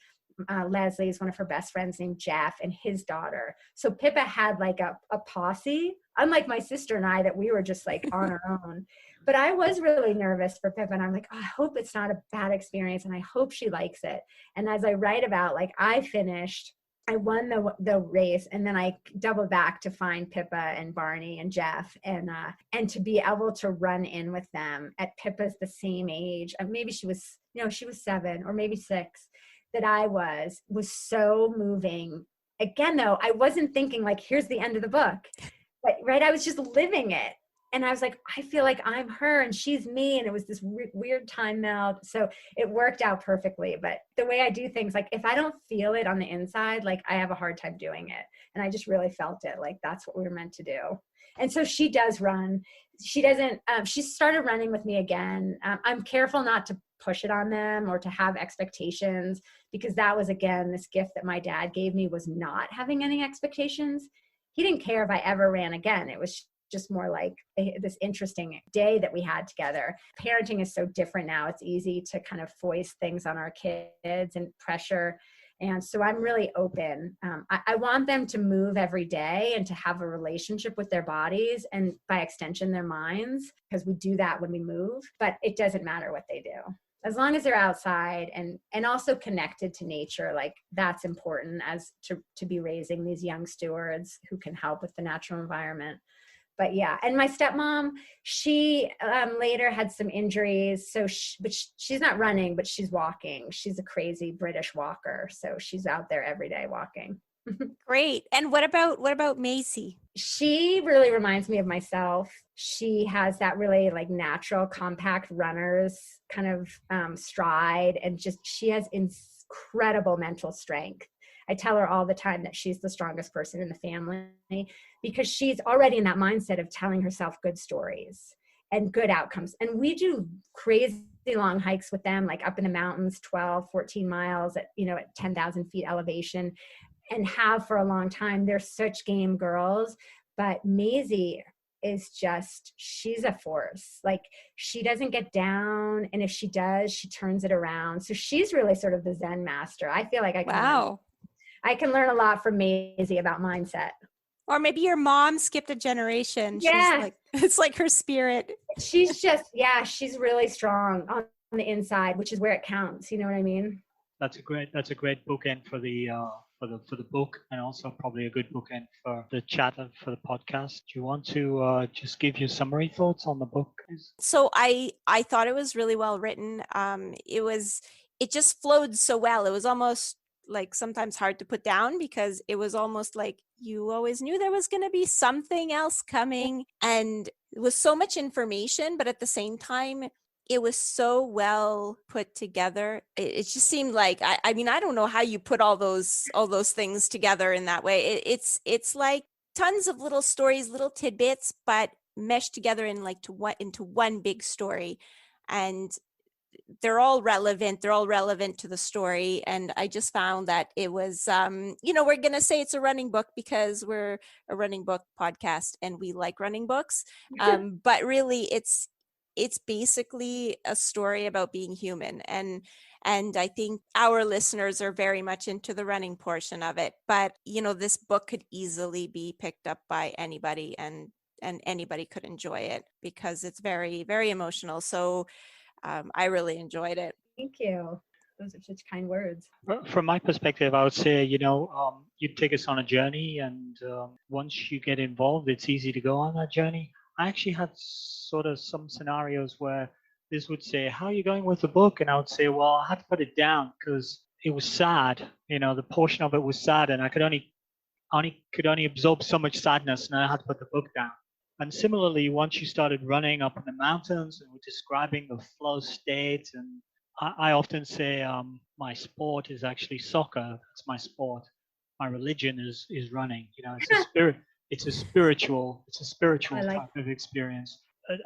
Leslie is one of her best friends named Jeff, and his daughter. So Pippa had like a posse, unlike my sister and I, that we were just like on our own. But I was really nervous for Pippa, and I'm like, oh, I hope it's not a bad experience, and I hope she likes it. And as I write about, like, I won the race, and then I doubled back to find Pippa and Barney and Jeff, and to be able to run in with them at Pippa's the same age. Maybe she was 7 or maybe 6, that I was so moving. Again, though, I wasn't thinking like, here's the end of the book, but right, I was just living it. And I was like, I feel like I'm her and she's me. And it was this weird time meld. So it worked out perfectly. But the way I do things, like if I don't feel it on the inside, like I have a hard time doing it. And I just really felt it. Like that's what we were meant to do. And so she does run. She doesn't, she started running with me again. I'm careful not to push it on them or to have expectations, because that was, again, this gift that my dad gave me, was not having any expectations. He didn't care if I ever ran again. It was just more like this interesting day that we had together. Parenting is so different now. It's easy to kind of foist things on our kids and pressure. And so I'm really open. I want them to move every day and to have a relationship with their bodies and by extension, their minds, because we do that when we move, but it doesn't matter what they do. As long as they're outside and also connected to nature, like that's important as to be raising these young stewards who can help with the natural environment. But yeah, and my stepmom, she later had some injuries. So, but she's not running, but she's walking. She's a crazy British walker. So she's out there every day walking. Great. And what about Macy? She really reminds me of myself. She has that really like natural, compact runner's kind of stride, and just she has incredible mental strength. I tell her all the time that she's the strongest person in the family, because she's already in that mindset of telling herself good stories and good outcomes. And we do crazy long hikes with them, like up in the mountains, 12, 14 miles at 10,000 feet elevation, and have for a long time. They're such game girls. But Maisie is just, she's a force. Like she doesn't get down. And if she does, she turns it around. So she's really sort of the Zen master. I feel like I can learn a lot from Maisie about mindset. Or maybe your mom skipped a generation. Yeah. It's like her spirit. She's just, she's really strong on the inside, which is where it counts. You know what I mean? That's a great bookend for the book, and also probably a good bookend for the chat and for the podcast. Do you want to just give your summary thoughts on the book? So I thought it was really well written. It just flowed so well. It was almost like sometimes hard to put down, because it was almost like you always knew there was going to be something else coming, and it was so much information, but at the same time it was so well put together. It just seemed like, I mean, I don't know how you put all those things together in that way. It's like tons of little stories, little tidbits, but meshed together into one big story. And they're all relevant to the story. And I just found that it was, we're going to say it's a running book because we're a running book podcast and we like running books. But really it's basically a story about being human. And I think our listeners are very much into the running portion of it. But, this book could easily be picked up by anybody, and anybody could enjoy it because it's very, very emotional. So I really enjoyed it. Thank you. Those are such kind words. From my perspective, I would say, you take us on a journey, and once you get involved, it's easy to go on that journey. I actually had sort of some scenarios where this would say, how are you going with the book? And I would say, well, I had to put it down because it was sad. The portion of it was sad, and I could only absorb so much sadness, and I had to put the book down. And similarly, once you started running up in the mountains and were describing the flow state, and I often say my sport is actually soccer. It's my sport. My religion is running. It's a spirit. It's a spiritual type of experience.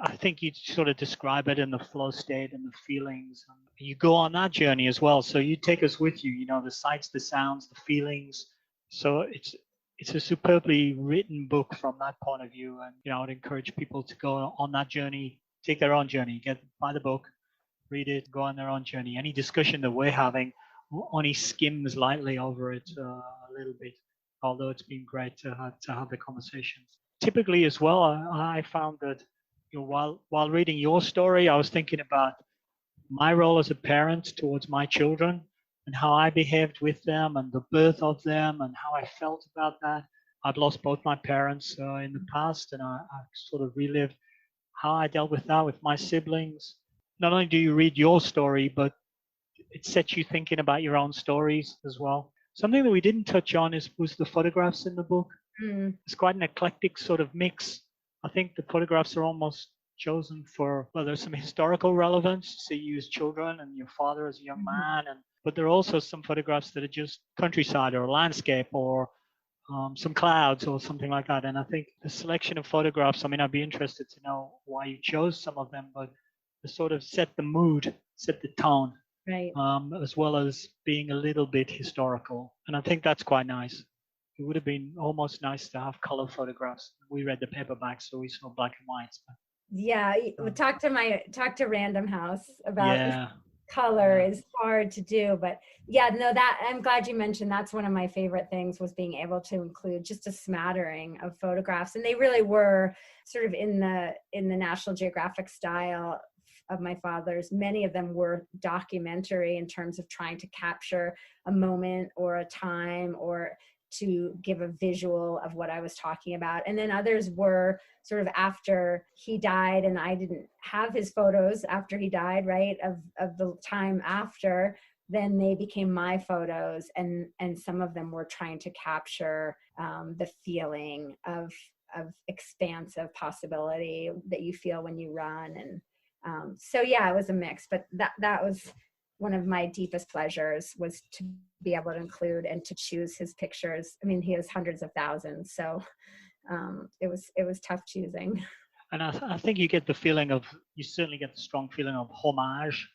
I think you sort of describe it in the flow state and the feelings. You go on that journey as well. So you take us with you. The sights, the sounds, the feelings. So it's a superbly written book from that point of view. And I would encourage people to go on that journey, take their own journey, buy the book, read it, go on their own journey. Any discussion that we're having only skims lightly over it a little bit. Although it's been great to have the conversations. Typically, as well, I found that while reading your story, I was thinking about my role as a parent towards my children and how I behaved with them and the birth of them and how I felt about that. I've lost both my parents in the past, and I sort of relived how I dealt with that with my siblings. Not only do you read your story, but it sets you thinking about your own stories as well. Something that we didn't touch on was the photographs in the book. Mm. It's quite an eclectic sort of mix. I think the photographs are almost chosen for, well, there's some historical relevance. So you as children and your father as a young man, but there are also some photographs that are just countryside or landscape or some clouds or something like that. And I think the selection of photographs, I mean, I'd be interested to know why you chose some of them, but to sort of set the mood, set the tone, Right. as well as being a little bit historical. And I think that's quite nice. It would have been almost nice to have color photographs. We read the paperback, so we saw black and whites. But, Yeah, talk to Random House about yeah, color yeah. is hard to do, but yeah, no, that I'm glad you mentioned that's one of my favorite things was being able to include just a smattering of photographs, and they really were sort of in the National Geographic style of my father's. Many of them were documentary in terms of trying to capture a moment or a time or to give a visual of what I was talking about. And then others were sort of after he died, and I didn't have his photos after he died, right, of the time after, then they became my photos. And some of them were trying to capture the feeling of expansive possibility that you feel when you run. And so, yeah, it was a mix, but that was one of my deepest pleasures, was to be able to include and to choose his pictures. I mean, he has hundreds of thousands, so it was tough choosing. And I think you certainly get the strong feeling of homage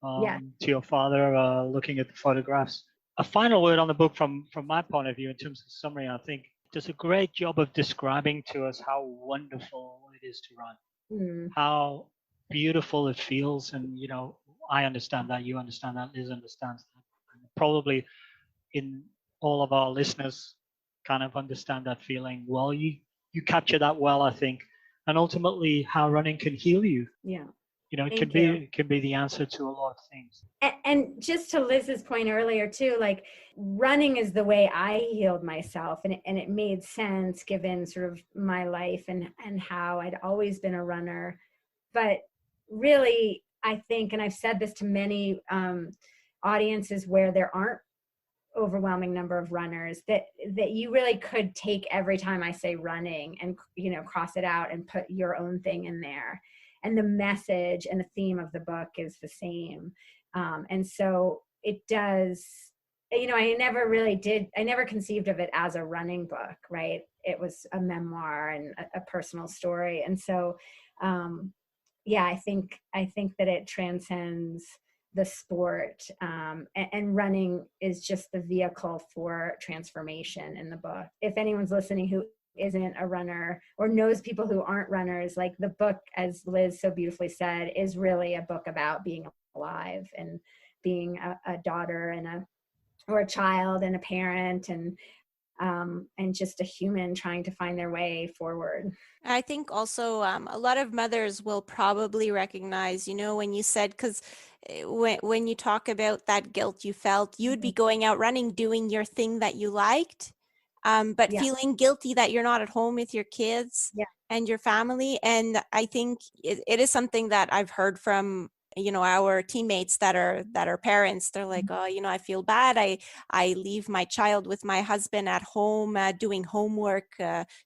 Yeah. to your father looking at the photographs. A final word on the book from my point of view in terms of summary, I think it does a great job of describing to us how wonderful it is to run, how beautiful it feels. And, I understand that, you understand that, Liz understands that. And probably in all of our listeners kind of understand that feeling well. You capture that well, I think, and ultimately how running can heal you. Yeah. It can be the answer to a lot of things. And just to Liz's point earlier too, like running is the way I healed myself, and it made sense given sort of my life and how I'd always been a runner. But really, I think, and I've said this to many audiences where there aren't overwhelming number of runners, that you really could take every time I say running and cross it out and put your own thing in there, and the message and the theme of the book is the same. And so it does, I never conceived of it as a running book, right? It was a memoir and a personal story. And so yeah, I think that it transcends the sport, and running is just the vehicle for transformation in the book. If anyone's listening who isn't a runner or knows people who aren't runners, like the book, as Liz so beautifully said, is really a book about being alive and being a daughter and a child and a parent, and just a human trying to find their way forward. I think also a lot of mothers will probably recognize, when you said, because when you talk about that guilt you felt, you'd be going out running, doing your thing that you liked, but feeling guilty that you're not at home with your kids and your family. And I think it is something that I've heard from our teammates that are parents. They're like, oh, I feel bad. I leave my child with my husband at home doing homework,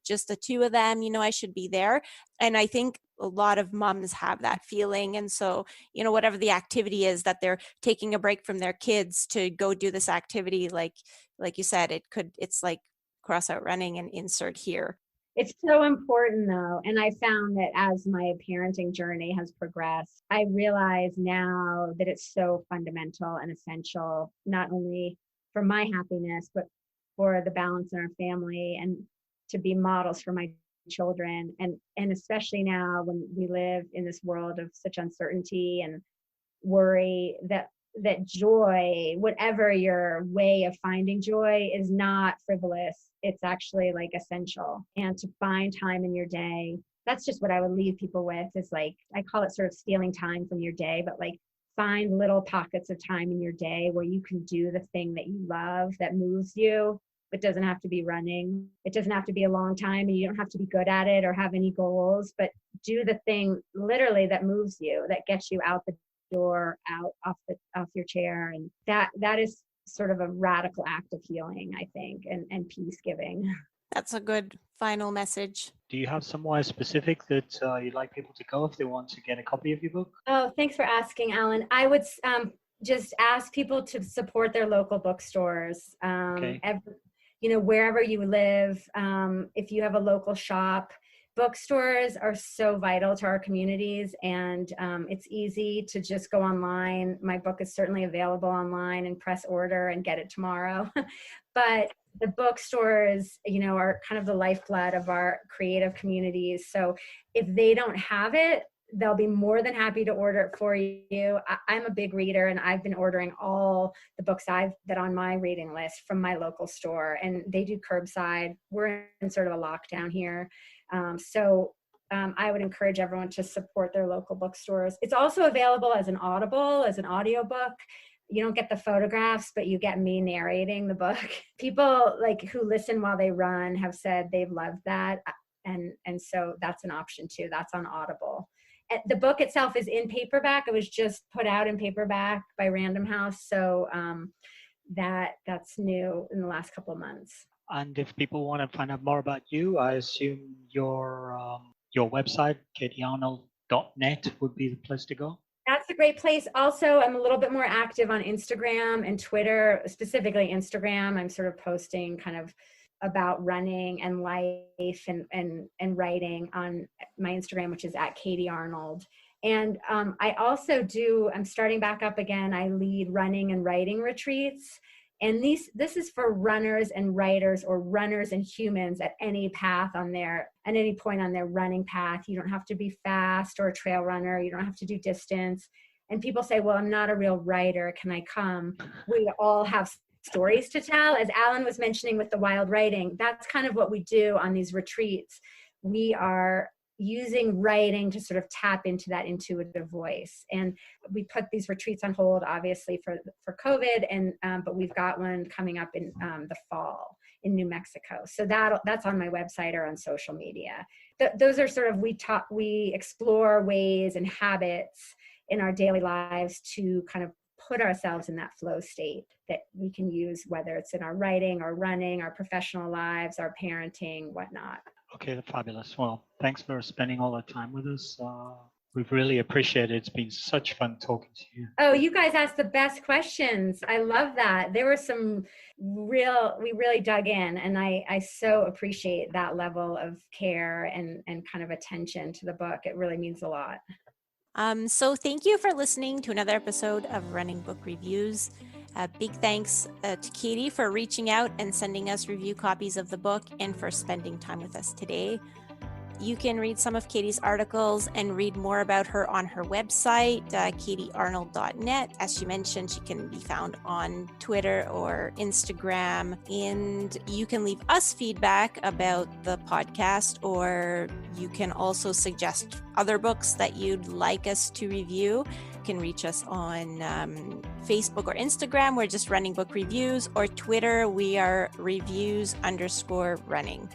just the two of them. I should be there. And I think a lot of moms have that feeling. And so, whatever the activity is that they're taking a break from their kids to go do this activity, like you said, it's like cross out running and insert here. It's so important though. And I found that as my parenting journey has progressed, I realize now that it's so fundamental and essential, not only for my happiness, but for the balance in our family and to be models for my children. And especially now when we live in this world of such uncertainty and worry, that that joy, whatever your way of finding joy, is not frivolous. It's actually like essential. And to find time in your day, that's just what I would leave people with, is like, I call it sort of stealing time from your day, but like find little pockets of time in your day where you can do the thing that you love, that moves you. It doesn't have to be running. It doesn't have to be a long time, and you don't have to be good at it or have any goals, but do the thing literally that moves you, that gets you out the door, out off your chair. And that is sort of a radical act of healing, I think, and peace giving. That's a good final message. Do you have somewhere specific that you'd like people to go if they want to get a copy of your book? Oh, thanks for asking, Alan. I would just ask people to support their local bookstores. Okay. Wherever you live, if you have a local shop, bookstores are so vital to our communities, and it's easy to just go online. My book is certainly available online and press order and get it tomorrow. But the bookstores, are kind of the lifeblood of our creative communities. So if they don't have it, they'll be more than happy to order it for you. I'm a big reader, and I've been ordering all the books that on my reading list from my local store, and they do curbside. We're in sort of a lockdown here. I would encourage everyone to support their local bookstores. It's also available as an Audible, as an audiobook. You don't get the photographs, but you get me narrating the book. People who listen while they run have said they've loved that. And so that's an option too. That's on Audible. The book itself is in paperback. It was just put out in paperback by Random House. So that's new in the last couple of months. And if people want to find out more about you, I assume your website, katiearnold.net, would be the place to go. That's a great place. Also, I'm a little bit more active on Instagram and Twitter, specifically Instagram. I'm sort of posting kind of about running and life and writing on my Instagram, which is at Katie Arnold. And I also I'm starting back up again. I lead running and writing retreats. And this is for runners and writers, or runners and humans at any point on their running path. You don't have to be fast or a trail runner. You don't have to do distance. And people say, well, I'm not a real writer. Can I come? We all have stories to tell. As Alan was mentioning with the wild writing, that's kind of what we do on these retreats. We are using writing to sort of tap into that intuitive voice. And we put these retreats on hold, obviously, for COVID, but we've got one coming up in the fall in New Mexico. So that's on my website or on social media. Those are sort of, we explore ways and habits in our daily lives to kind of put ourselves in that flow state that we can use, whether it's in our writing, our running, our professional lives, our parenting, whatnot. Okay, fabulous. Well, thanks for spending all the time with us. We've really appreciated it. It's been such fun talking to you. Oh, you guys asked the best questions. I love that. There were we really dug in, and I so appreciate that level of care and kind of attention to the book. It really means a lot. So thank you for listening to another episode of Running Book Reviews. Big thanks to Katie for reaching out and sending us review copies of the book, and for spending time with us today. You can read some of Katie's articles and read more about her on her website, katiearnold.net. As she mentioned, she can be found on Twitter or Instagram. And you can leave us feedback about the podcast, or you can also suggest other books that you'd like us to review. You can reach us on Facebook or Instagram. We're just Running Book Reviews, or Twitter. We are reviews_running.